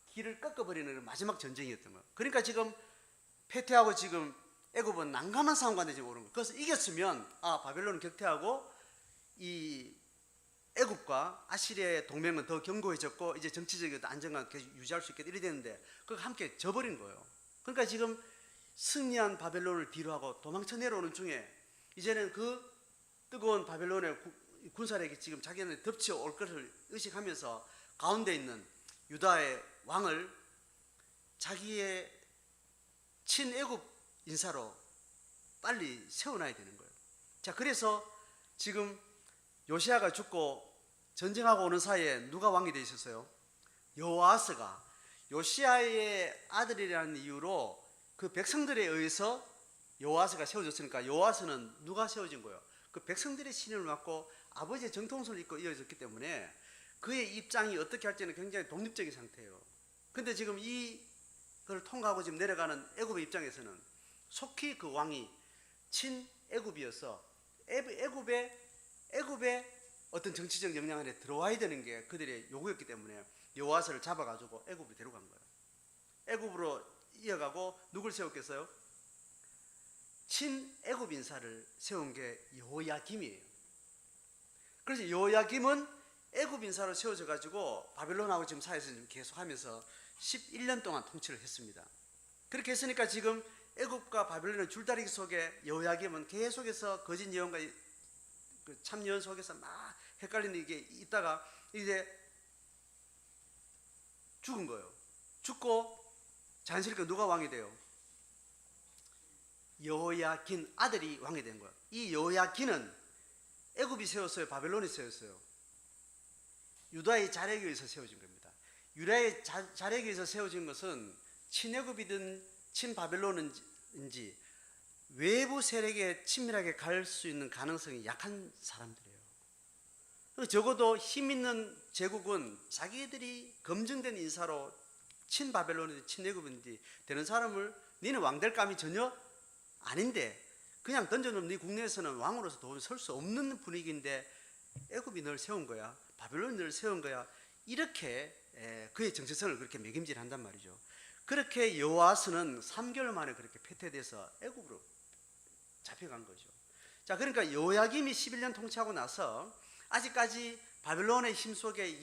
길을 꺾어버리는 마지막 전쟁이었던 거예요. 그러니까 지금 패퇴하고 지금 애굽은 난감한 상황 가운데 지금 오른 거예요. 그래서 이겼으면 바벨론은 격퇴하고 이 애굽과 아시리아의 동맹은 더 견고해졌고 이제 정치적인 안정감 계속 유지할 수 있겠다 이래 되는데 그걸 함께 져버린 거예요. 그러니까 지금 승리한 바벨론을 뒤로하고 도망쳐 내려오는 중에 이제는 그 뜨거운 바벨론의 군사력이 지금 자기는 덮쳐올 것을 의식하면서 가운데 있는 유다의 왕을 자기의 친애굽 인사로 빨리 세워놔야 되는 거예요. 자, 그래서 지금 요시아가 죽고 전쟁하고 오는 사이에 누가 왕이 되어 있었어요? 여호아스가 요시아의 아들이라는 이유로 그 백성들에 의해서 여호아스가 세워졌으니까 여호아스는 누가 세워진 거예요? 그 백성들의 신임을 받고 아버지의 정통성을 입고 이어졌기 때문에 그의 입장이 어떻게 할지는 굉장히 독립적인 상태예요. 근데 지금 이걸 통과하고 지금 내려가는 애굽의 입장에서는 속히 그 왕이 친애굽이어서 애굽의 어떤 정치적 영향 안에 들어와야 되는 게 그들의 요구였기 때문에 여호아스를 잡아가지고 애굽으로 데려간 거예요. 애굽으로 이어가고 누굴 세웠겠어요? 친애굽 인사를 세운 게 여호야김이에요. 그래서 여호야김은 애굽 인사로 세워져 가지고 바벨론하고 지금 사이에서 계속하면서 11년 동안 통치를 했습니다. 그렇게 했으니까 지금 애굽과 바벨론의 줄다리기 속에 여호야김은 계속해서 거짓 예언과 그 참 예언 속에서 막 헷갈리는 게 있다가 이제 죽은 거예요. 죽고 자연스럽게 누가 왕이 돼요? 여호야긴 아들이 왕이 된 거예요. 이 여호야긴은 애굽이 세웠어요? 바벨론이 세웠어요? 유다의 자력에 의해서 세워진 겁니다. 유다의 자력에 의해서 세워진 것은 친애굽이든 친바벨론인지 외부 세력에 친밀하게 갈 수 있는 가능성이 약한 사람들이에요. 적어도 힘 있는 제국은 자기들이 검증된 인사로 친바벨론인지 친애굽인지 되는 사람을 너는 왕 될 감이 전혀 아닌데 그냥 던져놓으면 네 국내에서는 왕으로서 도저히 설 수 없는 분위기인데 애굽이 널 세운 거야, 바벨론이 널 세운 거야, 이렇게 그의 정체성을 그렇게 매김질한단 말이죠. 그렇게 여호아스는 3개월 만에 그렇게 패퇴돼서 애굽으로 잡혀간 거죠. 자, 그러니까 여호야김이 11년 통치하고 나서 아직까지 바벨론의 힘 속에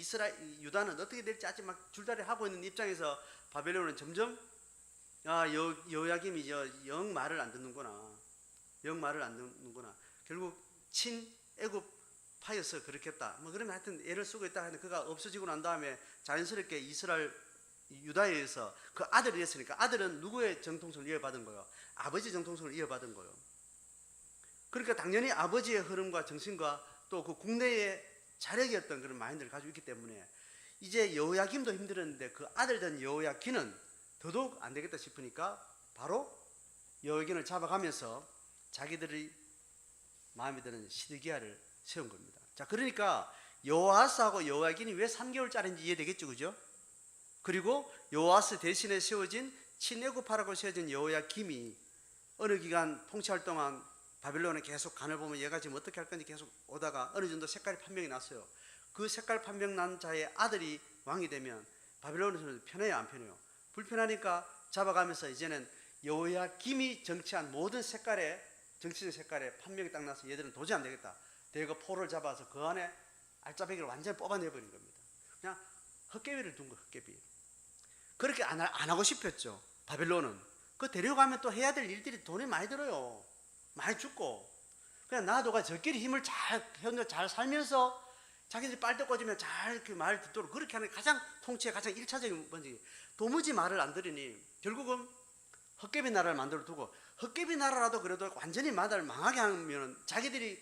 유다는 어떻게 될지 아직 막 줄다리 하고 있는 입장에서 바벨론은 점점 여호야김이 영 말을 안 듣는구나. 결국 친애굽 파여서 그렇겠다. 뭐 그러면 하여튼 애를 쓰고 있다 하는데 그가 없어지고 난 다음에 자연스럽게 유다에 의해서 그 아들이 됐으니까 아들은 누구의 정통성을 이어받은 거예요? 아버지 정통성을 이어받은 거예요. 그러니까 당연히 아버지의 흐름과 정신과 또 그 국내의 자력이었던 그런 마인드를 가지고 있기 때문에 이제 여호야김도 힘들었는데 그 아들 된 여호야긴은 더더욱 안 되겠다 싶으니까 바로 여호야긴을 잡아가면서 자기들이 마음에 드는 시드기야를 세운 겁니다. 자, 그러니까 여호아스하고 여호야긴이 왜 3개월짜리인지 이해되겠죠, 그죠? 그리고 여호아스 대신에 세워진 친애굽하라고 세워진 여호야김이 어느 기간 통치할 동안 바벨론에 계속 간을 보면 얘가 지금 어떻게 할 건지 계속 오다가 어느 정도 색깔이 판명이 났어요. 그 색깔 판명 난 자의 아들이 왕이 되면 바벨론에서는 편해요, 안 편해요? 불편하니까 잡아가면서 이제는 여호야김이 정치한 모든 정치적 색깔에 판명이 딱 나서 얘들은 도저히 안 되겠다. 대거 포를 잡아서 그 안에 알짜배기를 완전히 뽑아내버린 겁니다. 그냥 헛개비를 둔 거예요, 헛개비. 그렇게 안 하고 싶었죠, 바벨론은. 그 데려가면 또 해야 될 일들이 돈이 많이 들어요. 많이 죽고. 그냥 놔둬가 저끼리 힘을 잘 살면서 자기들이 빨대 꽂으면 잘 이렇게 말 듣도록 그렇게 하는 게 통치의 가장 1차적인 번지. 도무지 말을 안 들으니 결국은 헛개비 나라를 만들어 두고, 헛개비 나라라도 그래도 완전히 나라를 망하게 하면 자기들이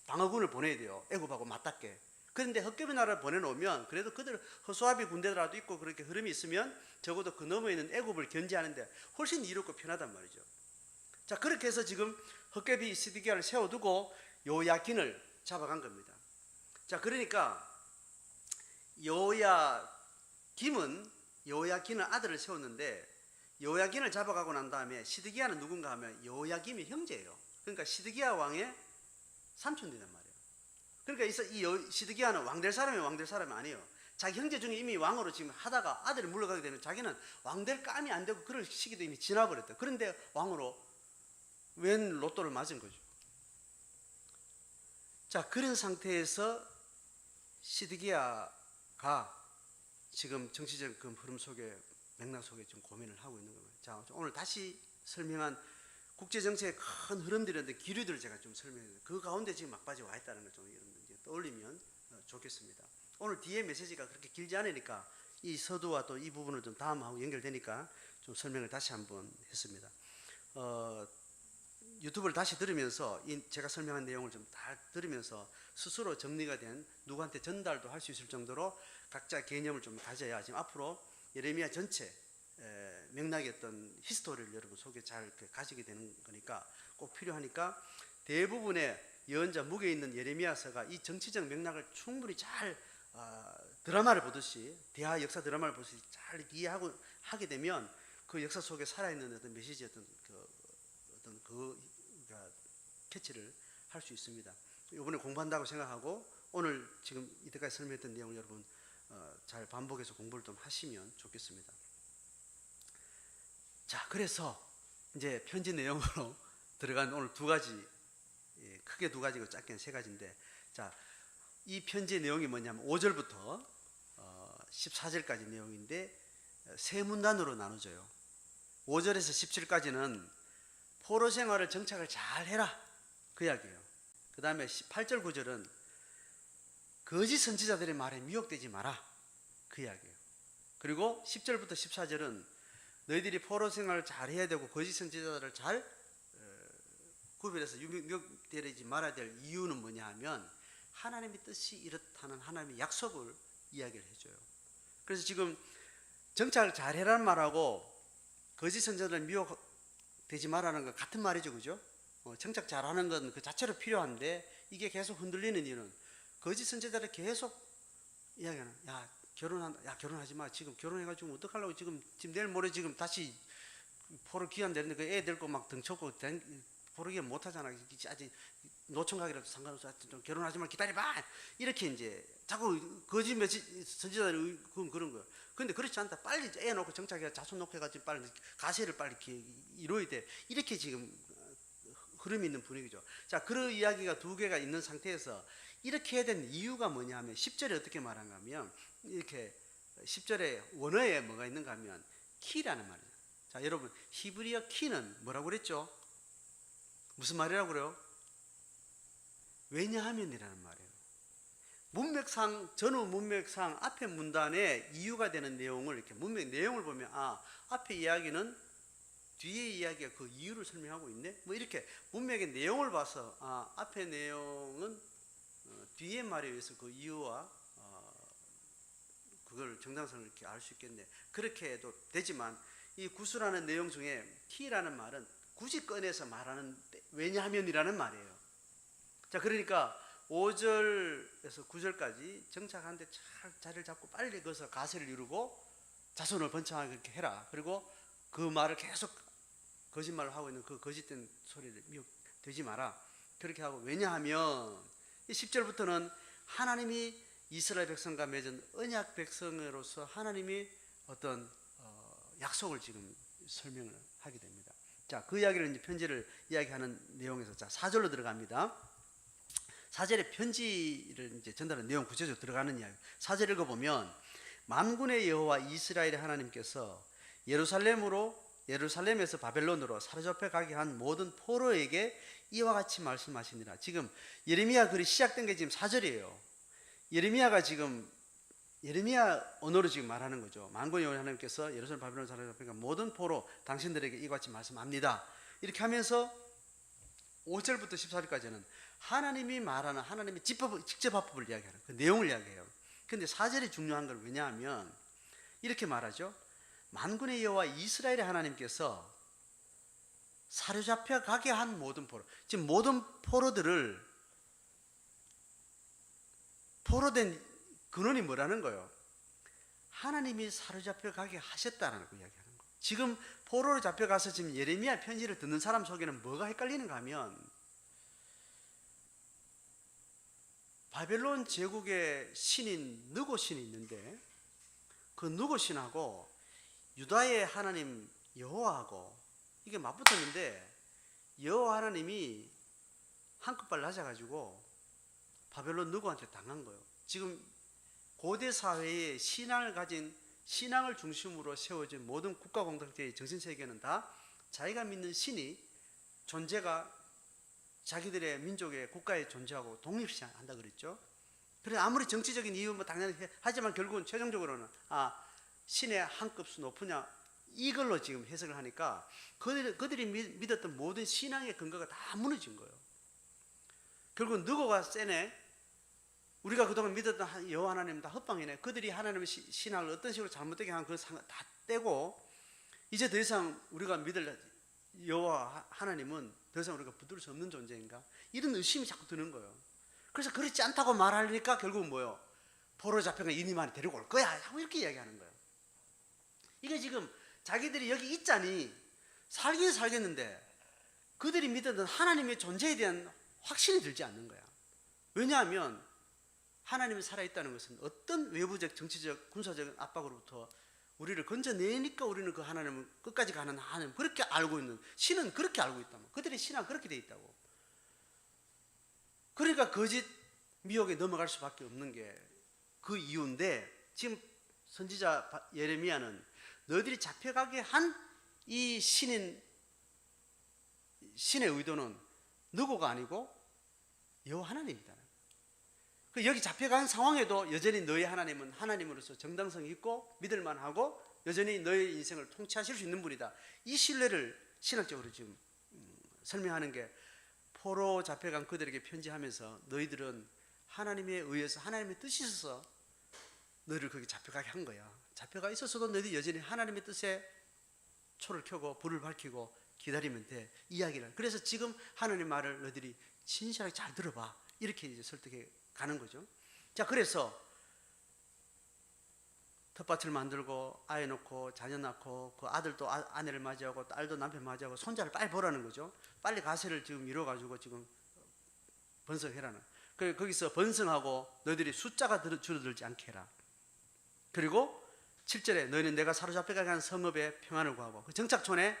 방어군을 보내야 돼요. 애굽하고 맞닿게. 그런데 헛개비 나라를 보내놓으면 그래도 그들 허수아비 군대라도 있고 그렇게 흐름이 있으면 적어도 그 너머에 있는 애굽을 견제하는데 훨씬 이롭고 편하단 말이죠. 자, 그렇게 해서 지금 헛개비 시드기야를 세워두고 여호야긴을 잡아간 겁니다. 자, 그러니까 여호야긴은 아들을 세웠는데 여호야긴을 잡아가고 난 다음에 시드기야는 누군가 하면 여호야김의 형제예요. 그러니까 시드기야 왕의 삼촌이란 말이에요. 그러니까 이 시드기야는 왕될 사람이 아니에요. 자기 형제 중에 이미 왕으로 지금 하다가 아들이 물러가게 되면 자기는 왕될 감이 안 되고 그럴 시기도 이미 지나버렸다. 그런데 왕으로 웬 로또를 맞은 거죠. 자, 그런 상태에서 시드기야가 지금 정치적 그 흐름 속에 맥락 속에 좀 고민을 하고 있는 거예요. 자, 오늘 다시 설명한 국제정치의 큰 흐름들인데 기류들을 제가 좀 설명해요. 그 가운데 지금 막바지 와 있다는 걸 좀 떠올리면 좋겠습니다. 오늘 뒤에 메시지가 그렇게 길지 않으니까 이 서두와 또 이 부분을 좀 다음하고 연결되니까 좀 설명을 다시 한번 했습니다. 유튜브를 다시 들으면서 제가 설명한 내용을 좀 다 들으면서 스스로 정리가 된 누구한테 전달도 할 수 있을 정도로 각자 개념을 좀 가져야 지금 앞으로 예레미야 전체 맥락의 어떤 히스토리를 여러분 속에 잘 가지게 되는 거니까 꼭 필요하니까 대부분의 예언자 묵에 있는 예레미야서가 이 정치적 맥락을 충분히 잘 드라마를 보듯이 대하 역사 드라마를 보듯이 잘 이해하고 하게 되면 그 역사 속에 살아있는 어떤 메시지 어떤 캐치를 할 수 있습니다. 이번에 공부한다고 생각하고 오늘 지금 이때까지 설명했던 내용을 여러분 잘 반복해서 공부를 좀 하시면 좋겠습니다. 자, 그래서 이제 편지 내용으로 들어간 오늘 두 가지, 크게 두 가지고 작게는 세 가지인데, 자, 이 편지의 내용이 뭐냐면 5절부터 14절까지 내용인데 세 문단으로 나눠져요. 5절에서 17까지는 포로 생활을 정착을 잘 해라 그 이야기예요. 그 다음에 8절 9절은 거짓 선지자들의 말에 미혹되지 마라 그 이야기예요. 그리고 10절부터 14절은 너희들이 포로 생활을 잘 해야 되고 거짓 선지자들을 잘 구별해서 미혹되지 말아야 될 이유는 뭐냐 하면 하나님의 뜻이 이렇다는 하나님의 약속을 이야기를 해줘요. 그래서 지금 정착을 잘 해라는 말하고 거짓 선지자들을 미혹되지 말라는 건 같은 말이죠, 그죠? 정착 잘하는 건 그 자체로 필요한데 이게 계속 흔들리는 이유는 거짓 선지자들이 계속 이야기하는, 야 결혼하지 마. 지금 결혼해가지고 어떡하려고 지금 내일 모레 지금 다시 포로 기한 되는데 그 애 데리고 막 등쳐고 포로 기한 못 하잖아. 아직 노천 가기라도 상관없어. 좀 결혼하지 마. 기다려봐. 이렇게 이제 자꾸 거짓 선지자들이 그런 거예요. 근데 그렇지 않다. 빨리 애 놓고 정착해 자손 놓고 해가지고 빨리 가세를 빨리 이루어야 돼. 이렇게 지금 흐름이 있는 분위기죠. 자, 그런 이야기가 두 개가 있는 상태에서 이렇게 해야 되는 이유가 뭐냐 하면 10절에 어떻게 말한가 하면 이렇게 10절에 원어에 뭐가 있는가 하면 키라는 말이에요. 자, 여러분 히브리어 키는 뭐라고 그랬죠? 무슨 말이라고 그래요? 왜냐하면이라는 말이에요. 문맥상 전후 문맥상 앞에 문단에 이유가 되는 내용을 이렇게 문맥 내용을 보면 앞에 이야기는 뒤에 이야기가 그 이유를 설명하고 있네. 뭐 이렇게 문맥의 내용을 봐서 앞에 내용은 뒤에 말에 의해서 그 이유와 그걸 정당성을 이렇게 알 수 있겠네. 그렇게 해도 되지만 이 구수라는 내용 중에 키라는 말은 굳이 꺼내서 말하는 왜냐하면이라는 말이에요. 자, 그러니까 5절에서 9절까지 정착하는데 잘 자리를 잡고 빨리 거기서 가세를 이루고 자손을 번창하게 그렇게 해라. 그리고 그 말을 계속 거짓말을 하고 있는 그 거짓된 소리를 미혹되지 마라. 그렇게 하고 왜냐하면 이 10절부터는 하나님이 이스라엘 백성과 맺은 언약 백성으로서 하나님이 어떤 약속을 지금 설명을 하게 됩니다. 자, 그 이야기를 이제 편지를 이야기하는 내용에서 자 4절로 들어갑니다. 4절에 편지를 이제 전달하는 내용 구체적으로 들어가는 이야기. 4절 읽어보면 만군의 여호와 이스라엘의 하나님께서 예루살렘에서 바벨론으로 사로잡혀 가게 한 모든 포로에게 이와 같이 말씀하시니라. 지금 예레미야 글이 시작된 게 지금 4절이에요. 예레미야가 지금 예레미야 언어로 지금 말하는 거죠. 만군의 여호와 하나님께서 예루살렘 바벨론 사로잡혀 간 모든 포로 당신들에게 이와 같이 말씀합니다. 이렇게 하면서 5절부터 14절까지는 하나님이 말하는 하나님의 직접화법을 이야기하는 그 내용을 이야기해요. 그런데 4절이 중요한 건 왜냐하면 이렇게 말하죠. 만군의 여호와 이스라엘의 하나님께서 사로잡혀 가게 한 모든 포로, 지금 모든 포로들을 포로된 근원이 뭐라는 거예요? 하나님이 사로잡혀 가게 하셨다는 거 이야기하는 거예요. 지금 포로로 잡혀가서 지금 예레미야 편지를 듣는 사람 속에는 뭐가 헷갈리는가 하면 바벨론 제국의 신인 느고 신이 있는데 그 느고 신하고 유다의 하나님 여호와하고 이게 맞붙었는데 여호와 하나님이 한끗발 낮아가지고 바벨론 느고한테 당한 거예요. 지금 고대 사회의 신앙을 가진 신앙을 중심으로 세워진 모든 국가 공동체의 정신세계는 다 자기가 믿는 신이 존재가 자기들의 민족의 국가에 존재하고 독립한다 그랬죠. 그래서 아무리 정치적인 이유 뭐 당연히 하지만 결국은 최종적으로는 신의 한 급수 높으냐 이걸로 지금 해석을 하니까 그들이 믿었던 모든 신앙의 근거가 다 무너진 거예요. 결국 느고가 세네. 우리가 그동안 믿었던 여호와 하나님 다 헛방이네. 그들이 하나님의 신앙을 어떤 식으로 잘못되게 한 그걸 다 떼고 이제 더 이상 우리가 믿을 여호와 하나님은 더 이상 우리가 붙들 수 없는 존재인가? 이런 의심이 자꾸 드는 거예요. 그래서 그렇지 않다고 말하니까 결국은 뭐예요? 포로 잡혀간 이니만이 데리고 올 거야 하고 이렇게 이야기하는 거예요. 이게 지금 자기들이 여기 있자니 살긴 살겠는데 그들이 믿었던 하나님의 존재에 대한 확신이 들지 않는 거야. 왜냐하면 하나님이 살아있다는 것은 어떤 외부적 정치적 군사적 압박으로부터 우리를 건져내니까 우리는 그 하나님을 끝까지 가는 하나님 그렇게 알고 있는 신은 그렇게 알고 있다고. 그들의 신앙 그렇게 돼 있다고. 그러니까 거짓 미혹에 넘어갈 수밖에 없는 게 그 이유인데 지금 선지자 예레미야는 너희들이 잡혀가게 한 이 신의 의도는 느고가 아니고 여호와 하나님이다. 여기 잡혀간 상황에도 여전히 너희 하나님은 하나님으로서 정당성이 있고 믿을만하고 여전히 너희 인생을 통치하실 수 있는 분이다. 이 신뢰를 신학적으로 지금 설명하는 게 포로 잡혀간 그들에게 편지하면서 너희들은 하나님에 의해서 하나님의 뜻이 있어서 너희를 거기 잡혀가게 한 거야. 잡혀가 있었어도 너희들이 여전히 하나님의 뜻에 초를 켜고 불을 밝히고 기다리면 돼. 이야기를. 그래서 지금 하나님 말을 너희들이 진실하게 잘 들어봐. 이렇게 이제 설득해 가는 거죠. 자, 그래서 텃밭을 만들고 아이 놓고 자녀 낳고 그 아들도 아내를 맞이하고 딸도 남편 맞이하고 손자를 빨리 보라는 거죠. 빨리 가세를 지금 이뤄가지고 지금 번성해라는. 거기서 번성하고 너희들이 숫자가 줄어들지 않게 해라. 그리고 7절에 너희는 내가 사로잡혀가게 한 성읍에 평안을 구하고 그 정착촌에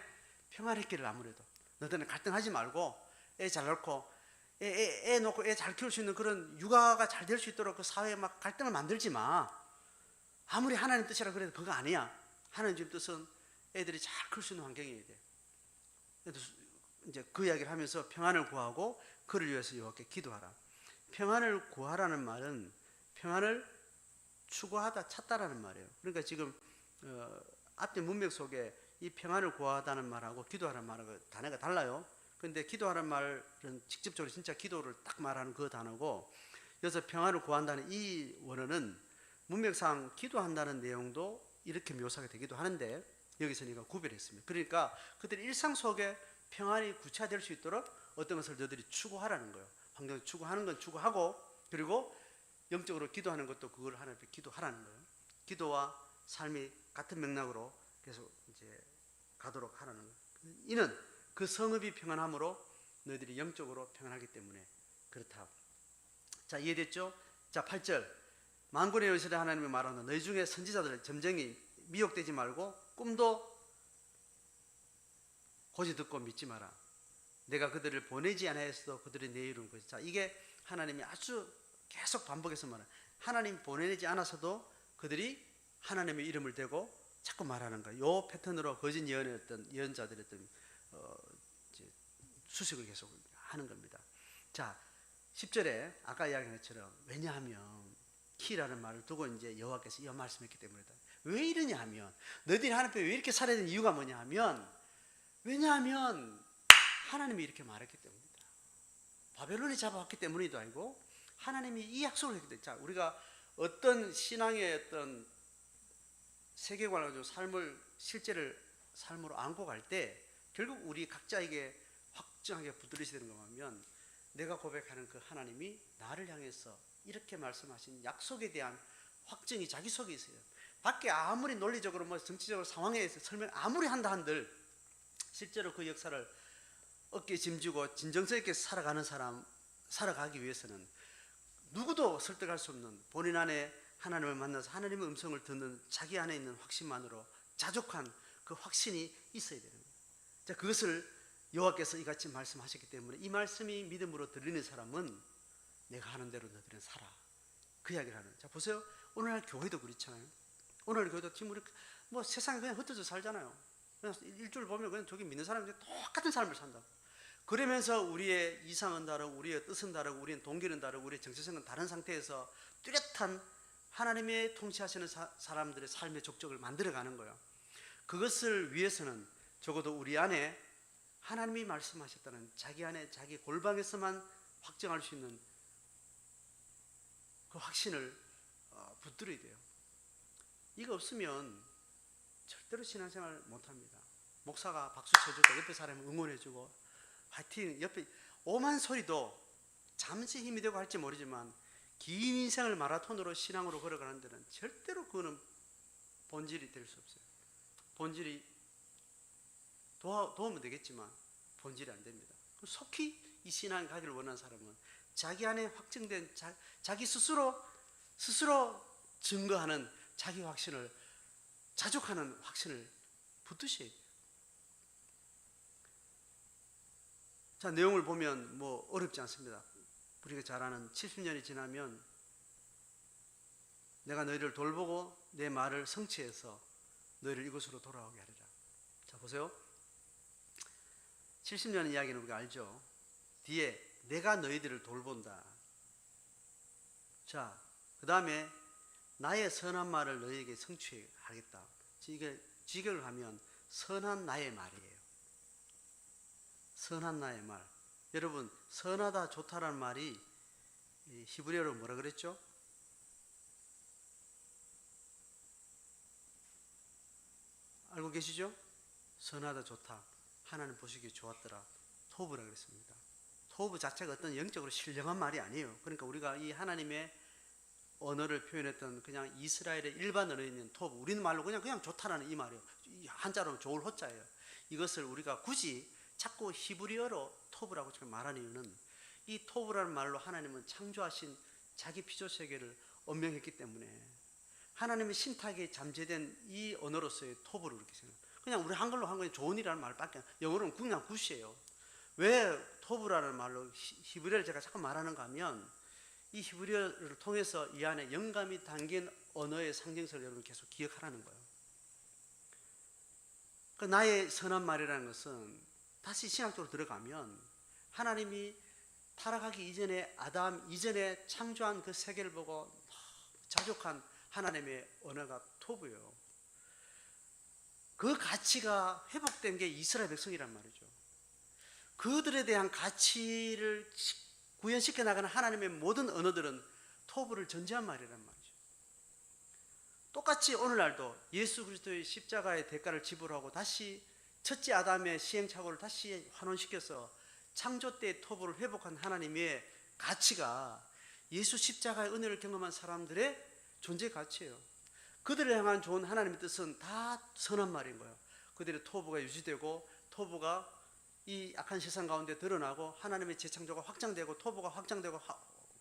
평안했기를. 아무래도 너희들은 갈등하지 말고 애 잘 낳고 애 놓고 애 잘 키울 수 있는 그런 육아가 잘 될 수 있도록 그 사회에 막 갈등을 만들지 마. 아무리 하나님 뜻이라 그래도 그거 아니야. 하나님 뜻은 애들이 잘 클 수 있는 환경이어야 돼. 이제 그 이야기를 하면서 평안을 구하고 그를 위해서 여호와께 기도하라. 평안을 구하라는 말은 평안을 추구하다 찾다라는 말이에요. 그러니까 지금 앞뒤 문맥 속에 이 평안을 구하다는 말하고 기도하라는 말하고 단어가 달라요. 근데 기도하라는 말은 직접적으로 진짜 기도를 딱 말하는 그 단어고, 여기서 평안을 구한다는 이 원어는 문맥상 기도한다는 내용도 이렇게 묘사가 되기도 하는데 여기서 내가 구별했습니다. 그러니까 그들의 일상 속에 평안이 구체화될 수 있도록 어떤 것을 너희들이 추구하라는 거예요. 환경을 추구하는 건 추구하고, 그리고 영적으로 기도하는 것도 그걸 하나님께 기도하라는 거예요. 기도와 삶이 같은 맥락으로 계속 이제 가도록 하라는 거예요. 이는 그 성읍이 평안함으로 너희들이 영적으로 평안하기 때문에 그렇다. 자, 이해됐죠? 자, 8절. 만군의 여호와 하나님이 말하는 너희 중에 선지자들 점쟁이 미혹되지 말고 꿈도 고지 듣고 믿지 마라. 내가 그들을 보내지 않아서도 그들이 내 이루는 것이. 자, 이게 하나님이 아주 계속 반복해서 말하는, 하나님 보내지 않아서도 그들이 하나님의 이름을 대고 자꾸 말하는 거예요. 요 패턴으로 거짓 예언자들의 어떤 수식을 계속 하는 겁니다. 자, 10절에 아까 이야기한 것처럼 왜냐하면 키라는 말을 두고 이제 여호와께서 이 말씀했기 때문이다. 왜 이러냐 하면, 너희들이 하나님 앞에 왜 이렇게 살아야 되는 이유가 뭐냐 하면, 왜냐하면 하나님이 이렇게 말했기 때문이다. 바벨론이 잡아왔기 때문이도 아니고 하나님이 이 약속을 했기 때문에. 자, 우리가 어떤 신앙의 어떤 세계관을 가지고 삶을 실제를 삶으로 안고 갈 때 결국 우리 각자에게 확정하게 붙들리셔야 되는 거면, 내가 고백하는 그 하나님이 나를 향해서 이렇게 말씀하신 약속에 대한 확증이 자기 속에 있어요. 밖에 아무리 논리적으로 뭐 정치적으로 상황에 대해서 설명 아무리 한다 한들 실제로 그 역사를 어깨에 짐지고 진정성 있게 살아가는 사람, 살아가기 위해서는 누구도 설득할 수 없는 본인 안에 하나님을 만나서 하나님의 음성을 듣는 자기 안에 있는 확신만으로 자족한 그 확신이 있어야 되는 거예요. 자, 그것을 여호와께서 이같이 말씀하셨기 때문에 이 말씀이 믿음으로 들리는 사람은 내가 하는 대로 너희들은 살아, 그 이야기를 하는. 자, 보세요. 오늘날 교회도 그렇잖아요. 오늘날 교회도 지금 우리 뭐 세상에 그냥 흩어져 살잖아요. 그냥 일주일 보면 그냥 저기 믿는 사람들이 똑같은 삶을 산다고. 그러면서 우리의 이상은 다르고 우리의 뜻은 다르고 우리의 동기는 다르고 우리의 정체성은 다른 상태에서 뚜렷한 하나님의 통치하시는 사람들의 삶의 족적을 만들어가는 거예요. 그것을 위해서는 적어도 우리 안에 하나님이 말씀하셨다는 자기 안에 자기 골방에서만 확정할 수 있는 그 확신을 붙들어야 돼요. 이거 없으면 절대로 신앙생활 못합니다. 목사가 박수 쳐주고 옆에 사람을 응원해주고 화이팅, 옆에 오만 소리도 잠시 힘이 되고 할지 모르지만 긴 인생을 마라톤으로 신앙으로 걸어가는 데는 절대로 그거는 본질이 될 수 없어요. 본질이 도우면 되겠지만 본질이 안 됩니다. 속히 이 신앙에 가기를 원하는 사람은 자기 안에 확증된 자기 스스로 증거하는 자기 확신을, 자족하는 확신을 붙드셔야 돼요. 자, 내용을 보면 뭐 어렵지 않습니다. 우리가 잘 아는 70년이 지나면 내가 너희를 돌보고 내 말을 성취해서 너희를 이곳으로 돌아오게 하리라. 자, 보세요. 70년의 이야기는 우리가 알죠. 뒤에 내가 너희들을 돌본다. 자, 그 다음에 나의 선한 말을 너희에게 성취하겠다. 이게 직역을 하면 선한 나의 말이에요. 선한 나의 말. 여러분, 선하다 좋다라는 말이 히브리어로 뭐라 그랬죠? 알고 계시죠? 선하다 좋다, 하나님 보시기에 좋았더라, 토브라 그랬습니다. 토브 자체가 어떤 영적으로 신령한 말이 아니에요. 그러니까 우리가 이 하나님의 언어를 표현했던 그냥 이스라엘의 일반 언어에 있는 토브, 우리는 말로 그냥 좋다라는 이 말이에요. 한자로 좋을 호자예요. 이것을 우리가 굳이 자꾸 히브리어로 토브라고 지금 말하는 이유는 이 토브라는 말로 하나님은 창조하신 자기 피조 세계를 언명했기 때문에 하나님의 신탁에 잠재된 이 언어로서의 토브를 이렇게 생각해요. 그냥 우리 한글로 한 건 좋은이라는 말밖에, 영어로는 그냥 굿이에요. 왜 토브라는 말로 히브리어를 제가 자꾸 말하는가 하면 이 히브리어를 통해서 이 안에 영감이 담긴 언어의 상징성을 여러분 계속 기억하라는 거예요. 그 나의 선한 말이라는 것은 다시 신학적으로 들어가면 하나님이 타락하기 이전에 아담 이전에 창조한 그 세계를 보고 자족한 하나님의 언어가 토브예요. 그 가치가 회복된 게 이스라엘 백성이란 말이죠. 그들에 대한 가치를 구현시켜 나가는 하나님의 모든 언어들은 토브를 전제한 말이란 말이죠. 똑같이 오늘날도 예수 그리스도의 십자가의 대가를 지불하고 다시 첫째 아담의 시행착오를 다시 환원시켜서 창조 때의 토브를 회복한 하나님의 가치가 예수 십자가의 은혜를 경험한 사람들의 존재 가치예요. 그들을 향한 좋은 하나님의 뜻은 다 선한 말인 거예요. 그들의 토브가 유지되고 토브가 이 악한 세상 가운데 드러나고 하나님의 재창조가 확장되고 토브가 확장되고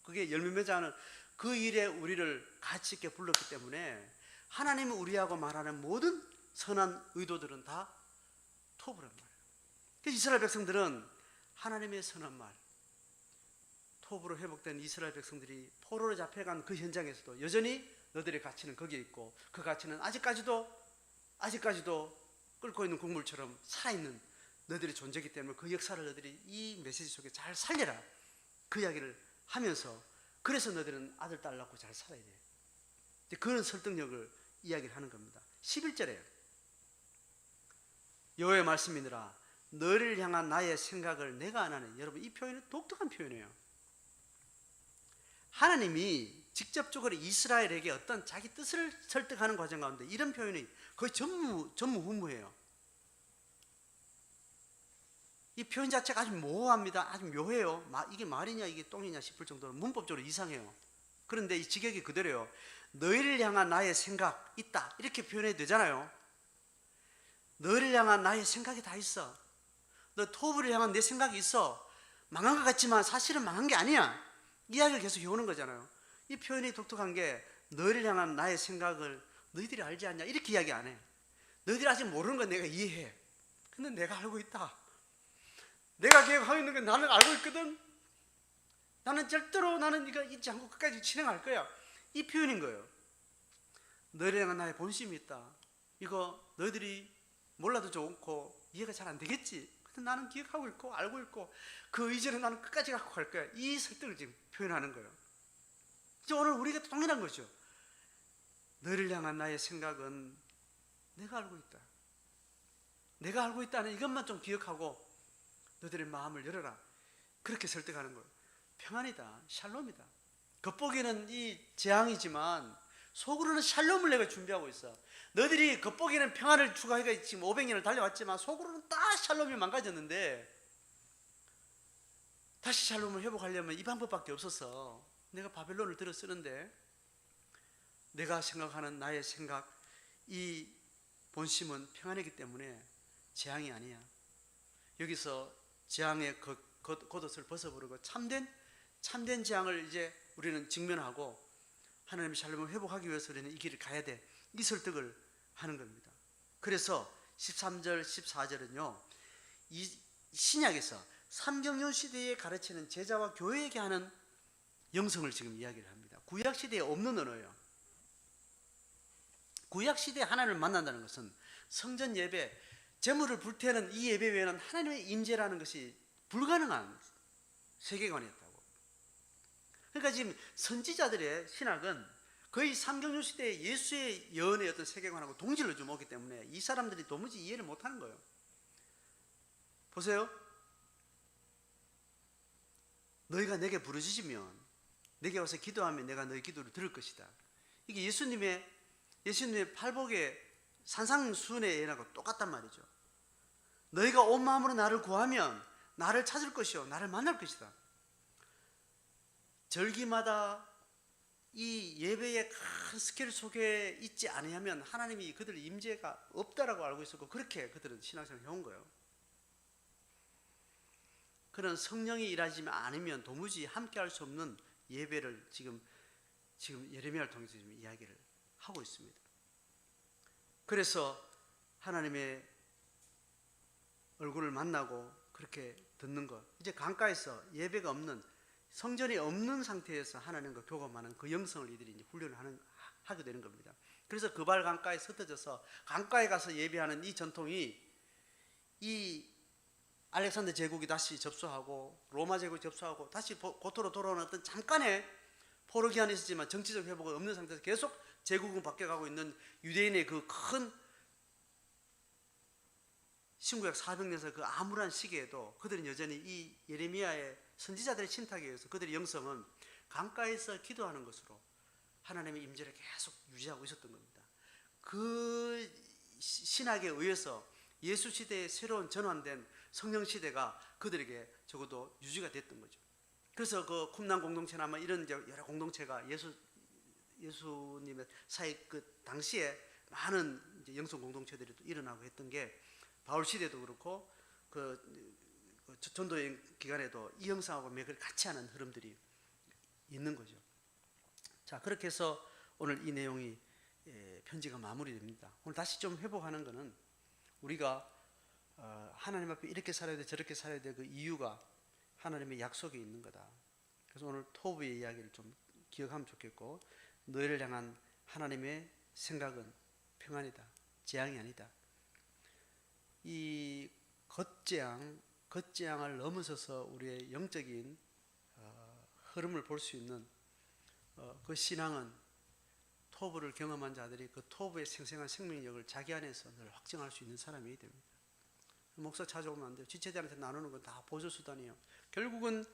그게 열매 맺어가는 그 일에 우리를 가치 있게 불렀기 때문에 하나님이 우리하고 말하는 모든 선한 의도들은 다 토브란 말이에요. 그래서 이스라엘 백성들은 하나님의 선한 말, 토브로 회복된 이스라엘 백성들이 포로로 잡혀간 그 현장에서도 여전히 너들의 가치는 거기에 있고 그 가치는 아직까지도 끓고 있는 국물처럼 살아있는 너들의 존재이기 때문에 그 역사를 너들이 이 메시지 속에 잘 살려라, 그 이야기를 하면서 그래서 너들은 아들 딸 낳고 잘 살아야 돼. 그런 설득력을 이야기를 하는 겁니다. 11절에 여호와의 말씀이니라 너를 향한 나의 생각을 내가 안 하네. 여러분, 이 표현은 독특한 표현이에요. 하나님이 직접적으로 이스라엘에게 어떤 자기 뜻을 설득하는 과정 가운데 이런 표현이 거의 전무후무해요. 이 표현 자체가 아주 모호합니다. 아주 묘해요. 이게 말이냐 이게 똥이냐 싶을 정도로 문법적으로 이상해요. 그런데 이 직역이 그대로예요. 너희를 향한 나의 생각 있다, 이렇게 표현해도 되잖아요. 너희를 향한 나의 생각이 다 있어. 너 토브를 향한 내 생각이 있어. 망한 것 같지만 사실은 망한 게 아니야. 이야기를 계속 해오는 거잖아요. 이 표현이 독특한 게 너희를 향한 나의 생각을 너희들이 알지 않냐 이렇게 이야기 안 해. 너희들이 아직 모르는 건 내가 이해해. 근데 내가 알고 있다. 내가 계획하고 있는 건 나는 알고 있거든. 나는 절대로 나는 이거 잊지 않고 끝까지 진행할 거야. 이 표현인 거예요. 너희를 향한 나의 본심이 있다. 이거 너희들이 몰라도 좋고 이해가 잘 안 되겠지. 근데 나는 기억하고 있고 알고 있고 그 의지를 나는 끝까지 갖고 갈 거야. 이 설득을 지금 표현하는 거예요. 이제 오늘 우리가 동일한 거죠. 너희를 향한 나의 생각은 내가 알고 있다. 내가 알고 있다는 이것만 좀 기억하고 너희들의 마음을 열어라. 그렇게 설득하는 거예요. 평안이다. 샬롬이다. 겉보기에는 이 재앙이지만 속으로는 샬롬을 내가 준비하고 있어. 너희들이 겉보기에는 평안을 추구하기가 지금 500년을 달려왔지만 속으로는 다 샬롬이 망가졌는데 다시 샬롬을 회복하려면 이 방법밖에 없어서 내가 바벨론을 들어 쓰는데 내가 생각하는 나의 생각 이 본심은 평안이기 때문에 재앙이 아니야. 여기서 재앙의 겉옷을 벗어버리고 참된 재앙을 이제 우리는 직면하고 하나님의 샬롬을 회복하기 위해서 우리는 이 길을 가야 돼. 이 설득을 하는 겁니다. 그래서 13절 14절은요 이 신약에서 삼경yon 시대에 가르치는 제자와 교회에게 하는 영성을 지금 이야기를 합니다. 구약 시대에 없는 언어예요. 구약 시대에 하나님을 만난다는 것은 성전 예배, 제물을 불태우는 이 예배 외에는 하나님의 임재라는 것이 불가능한 세계관이었다고. 그러니까 지금 선지자들의 신학은 거의 삼경yon 시대에 예수의 예언의 어떤 세계관하고 동질을 좀 오기 때문에 이 사람들이 도무지 이해를 못하는 거예요. 보세요. 너희가 내게 부르짖으면 내게 와서 기도하면 내가 너희 기도를 들을 것이다. 이게 예수님의 팔복의 산상수훈의 예언하고 똑같단 말이죠. 너희가 온 마음으로 나를 구하면 나를 찾을 것이요 나를 만날 것이다. 절기마다 이 예배의 큰 스케일 속에 있지 않으면 하나님이 그들 임재가 없다라고 알고 있었고 그렇게 그들은 신앙생활을 해온 거예요. 그런 성령이 일하지 않으면 도무지 함께 할 수 없는 예배를 지금 예레미야를 통해서 지금 이야기를 하고 있습니다. 그래서 하나님의 얼굴을 만나고 그렇게 듣는 것, 이제 강가에서 예배가 없는 성전이 없는 상태에서 하나님과 교감하는 그 영성을 이들이 이제 훈련을 하게 되는 겁니다. 그래서 그발 강가에 흩어져서 강가에 가서 예배하는 이 전통이 이 알렉산더 제국이 다시 접수하고 로마 제국이 접수하고 다시 고토로 돌아오는 어떤 잠깐의 포로 기한이 있었지만 정치적 회복은 없는 상태에서 계속 제국은 바뀌어가고 있는 유대인의 그 큰 신구약 400년에서 그 암울한 시기에도 그들은 여전히 이 예레미야의 선지자들의 신탁에 의해서 그들의 영성은 강가에서 기도하는 것으로 하나님의 임재를 계속 유지하고 있었던 겁니다. 그 신학에 의해서 예수 시대의 새로운 전환된 성령 시대가 그들에게 적어도 유지가 됐던 거죠. 그래서 그 쿰난 공동체나 뭐 이런 여러 공동체가 예수님의 사이 그 당시에 많은 이제 영성 공동체들이 또 일어나고 했던 게 바울 시대도 그렇고 그 전도여행 기간에도 이 영성하고 맥을 같이 하는 흐름들이 있는 거죠. 자, 그렇게 해서 오늘 이 내용이 편지가 마무리됩니다. 오늘 다시 좀 회복하는 거는 우리가 하나님 앞에 이렇게 살아야 돼 저렇게 살아야 돼 그 이유가 하나님의 약속이 있는 거다. 그래서 오늘 토브의 이야기를 좀 기억하면 좋겠고, 너희를 향한 하나님의 생각은 평안이다, 재앙이 아니다. 이 겉재앙을 넘어서서 우리의 영적인 흐름을 볼 수 있는 그 신앙은 토브를 경험한 자들이 그 토브의 생생한 생명력을 자기 안에서 늘 확증할 수 있는 사람이 됩니다. 목사 찾아오면 안 돼요. 지체자한테 나누는 건 다 보조수단이에요. 결국은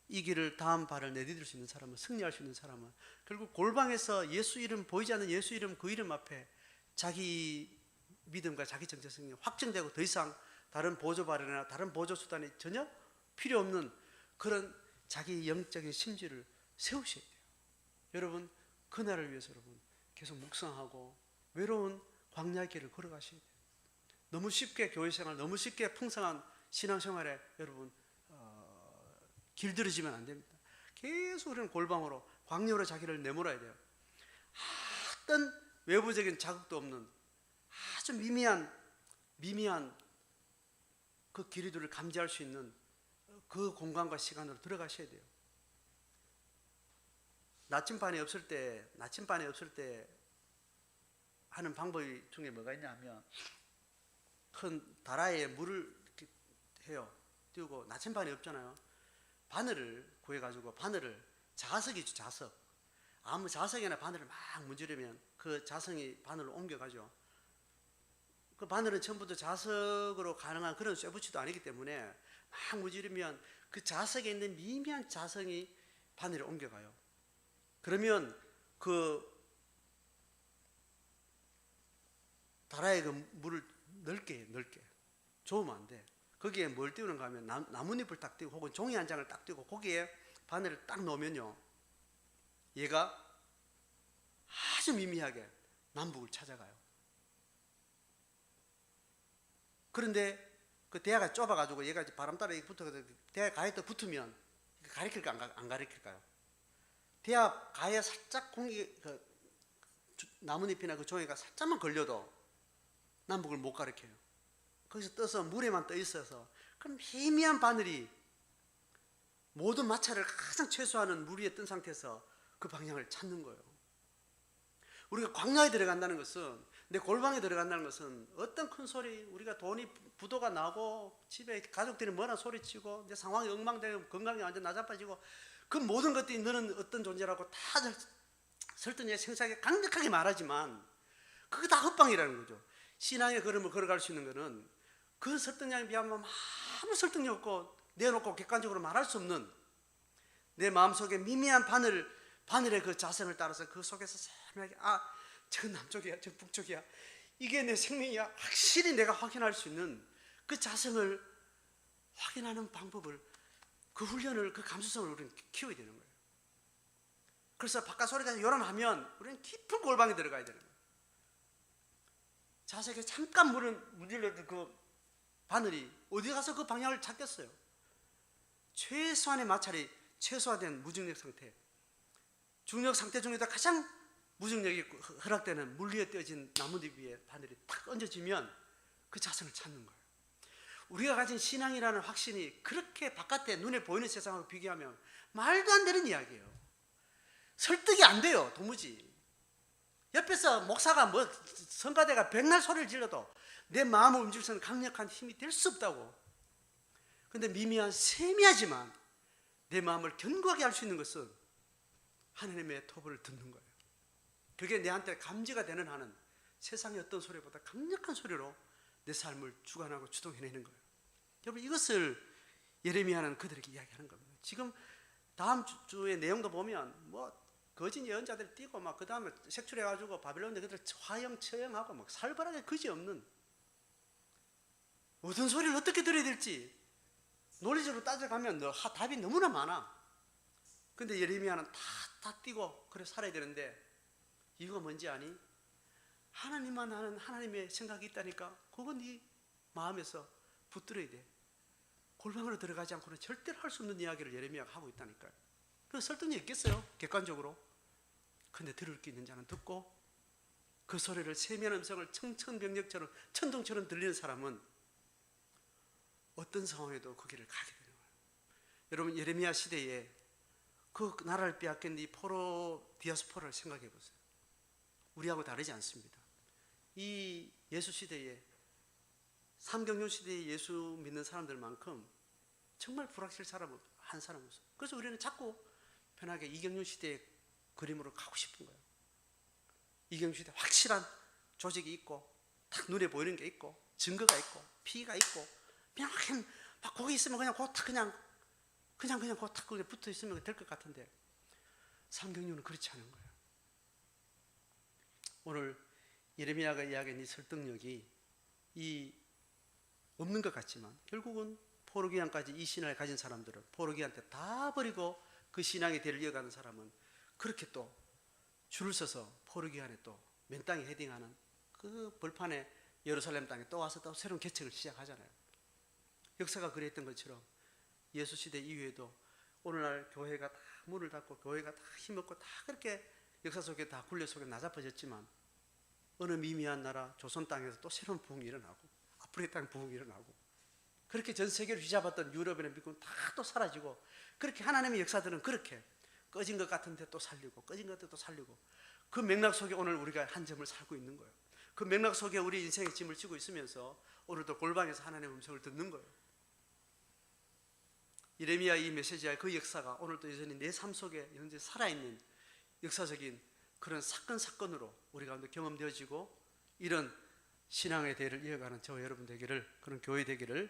이 길을 다음 발을 내디딜 수 있는 사람은, 승리할 수 있는 사람은 결국 골방에서 예수 이름, 보이지 않는 예수 이름, 그 이름 앞에 자기 믿음과 자기 정체성이 확정되고 더 이상 다른 보조 발언이나 다른 보조 수단이 전혀 필요 없는 그런 자기 영적인 심지를 세우셔야 돼요. 여러분, 그날을 위해서 여러분 계속 묵상하고 외로운 광야의 길을 걸어가셔야 돼요. 너무 쉽게 교회생활, 너무 쉽게 풍성한 신앙생활에 여러분 길들여지면 안 됩니다. 계속 우리는 골방으로 광야로 자기를 내몰아야 돼요. 어떤 외부적인 자극도 없는 아주 미미한 그 기류들을 감지할 수 있는 그 공간과 시간으로 들어가셔야 돼요. 나침반이 없을 때 하는 방법 중에 뭐가 있냐면, 큰 다라에 물을 이렇게 해요. 띄우고, 나침반이 없잖아요. 바늘을 구해가지고, 바늘을, 자석이죠, 자석. 아무 자석이나 바늘을 막 문지르면 그 자석이 바늘을 옮겨가죠. 그 바늘은 전부터 자석으로 가능한 그런 쇠붙이도 아니기 때문에 막 문지르면 그 자석에 있는 미미한 자석이 바늘에 옮겨가요. 그러면 그 다라에 그 물을 넓게 좋으면 안 돼. 거기에 뭘 띄우는가 하면 나뭇잎을 딱 띄우고 혹은 종이 한 장을 딱 띄우고 거기에 바늘을 딱 놓으면요, 얘가 아주 미미하게 남북을 찾아가요. 그런데 그 대야가 좁아가지고 얘가 바람 따라 붙어 대야 가에 또 붙으면 가리킬까 안 가리킬까요? 대야 가에 살짝 공기 그 나뭇잎이나 그 종이가 살짝만 걸려도 남북을 못 가리켜요. 거기서 떠서 물에만 떠 있어서 그럼 희미한 바늘이 모든 마찰을 가장 최소화하는 물 위에 뜬 상태에서 그 방향을 찾는 거예요. 우리가 광야에 들어간다는 것은, 내 골방에 들어간다는 것은 어떤 큰 소리, 우리가 돈이 부도가 나고 집에 가족들이 뭐나 소리치고 내 상황이 엉망되고 건강이 완전 나자빠지고 그 모든 것들이 너는 어떤 존재라고 다 설득력 생사하게 강력하게 말하지만 그게 다 헛방이라는 거죠. 신앙의 걸음을 걸어갈 수 있는 것은 그 설득력에 비하면 아무 설득력 없고 내놓고 객관적으로 말할 수 없는 내 마음속에 미미한 바늘의 그 자성을 따라서 그 속에서 세밀하게, 저 남쪽이야, 저 북쪽이야, 이게 내 생명이야, 확실히 내가 확인할 수 있는 그 자성을 확인하는 방법을, 그 훈련을, 그 감수성을 우리는 키워야 되는 거예요. 그래서 바깥 소리가 요란하면 우리는 깊은 골방에 들어가야 되는 거예요. 자석에 잠깐 문질러도 그 바늘이 어디 가서 그 방향을 찾겠어요. 최소한의 마찰이 최소화된 무중력 상태, 중력 상태 중에도 가장 무중력이 허락되는 물 위에 떼어진 나뭇잎 위에 바늘이 탁 얹어지면 그 자성을 찾는 거예요. 우리가 가진 신앙이라는 확신이 그렇게 바깥에 눈에 보이는 세상하고 비교하면 말도 안 되는 이야기예요. 설득이 안 돼요, 도무지. 옆에서 목사가 성가대가 백날 소리를 질러도 내 마음을 움직일 수 있는 강력한 힘이 될 수 없다고. 그런데 미미한, 세미하지만 내 마음을 견고하게 할 수 있는 것은 하나님의 토벌을 듣는 거예요. 그게 내한테 감지가 되는 한은 세상의 어떤 소리보다 강력한 소리로 내 삶을 주관하고 주동해내는 거예요. 여러분, 이것을 예레미야는 그들에게 이야기하는 겁니다. 지금 다음 주의 내용도 보면 거짓 예언자들 뛰고 그 다음에 색출해가지고 바빌론에 그들 화형 처형하고 살벌하게 그지없는, 어떤 소리를 어떻게 들어야 될지 논리적으로 따져가면 답이 너무나 많아. 근데 예레미야는 다 뛰고 그래 살아야 되는데, 이유가 뭔지 아니? 하나님만 아는 하나님의 생각이 있다니까. 그건 네 마음에서 붙들어야 돼. 골방으로 들어가지 않고는 절대로 할 수 없는 이야기를 예레미야가 하고 있다니까요. 그래서 설득력이 있겠어요, 객관적으로. 근데 들을 게 있는 자는 듣고 그 소리를, 세미한 음성을 청천벽력처럼 천둥처럼 들리는 사람은 어떤 상황에도 그 길을 가게 되는 거예요. 여러분, 예레미야 시대에 그 나라를 빼앗긴 이 포로 디아스포라를 생각해 보세요. 우리하고 다르지 않습니다. 이 예수 시대에, 삼경륜 시대에 예수 믿는 사람들만큼 정말 불확실 한 사람 없어요. 그래서 우리는 자꾸 편하게 이경륜 시대의 그림으로 가고 싶은 거예요. 이경륜 시대 확실한 조직이 있고 딱 눈에 보이는 게 있고 증거가 있고 피가 있고 그냥 막 거기 있으면 그냥 딱 거기에 붙어 있으면 될 것 같은데, 삼경륜은 그렇지 않은 거예요. 오늘 예레미야가 이야기한 이 설득력이 없는 것 같지만 결국은 포로기한까지 이 신앙을 가진 사람들은, 포로기한테 다 버리고 그 신앙의 대를 이어가는 사람은 그렇게 또 줄을 서서 포로기한에 또 맨 땅에 헤딩하는 그 벌판에 예루살렘 땅에 또 와서 또 새로운 개척을 시작하잖아요. 역사가 그랬던 것처럼 예수 시대 이후에도 오늘날 교회가 다 문을 닫고 교회가 다 힘없고 다 그렇게 역사 속에 다 굴레 속에 나잡아졌지만 어느 미미한 나라 조선 땅에서 또 새로운 부흥이 일어나고 아프리카 땅 부흥이 일어나고 그렇게 전 세계를 휘잡았던 유럽이나 미국은 다 또 사라지고 그렇게 하나님의 역사들은 그렇게 꺼진 것 같은데 또 살리고 꺼진 것 같은데 또 살리고 그 맥락 속에 오늘 우리가 한 점을 살고 있는 거예요. 그 맥락 속에 우리 인생의 짐을 지고 있으면서 오늘도 골방에서 하나님의 음성을 듣는 거예요. 예레미야 이 메시지와 그 역사가 오늘도 여전히 내 삶 속에 현재 살아있는 역사적인 그런 사건으로 우리 가운데 경험되어지고 이런 신앙의 대를 이어가는 저와 여러분 되기를, 그런 교회 되기를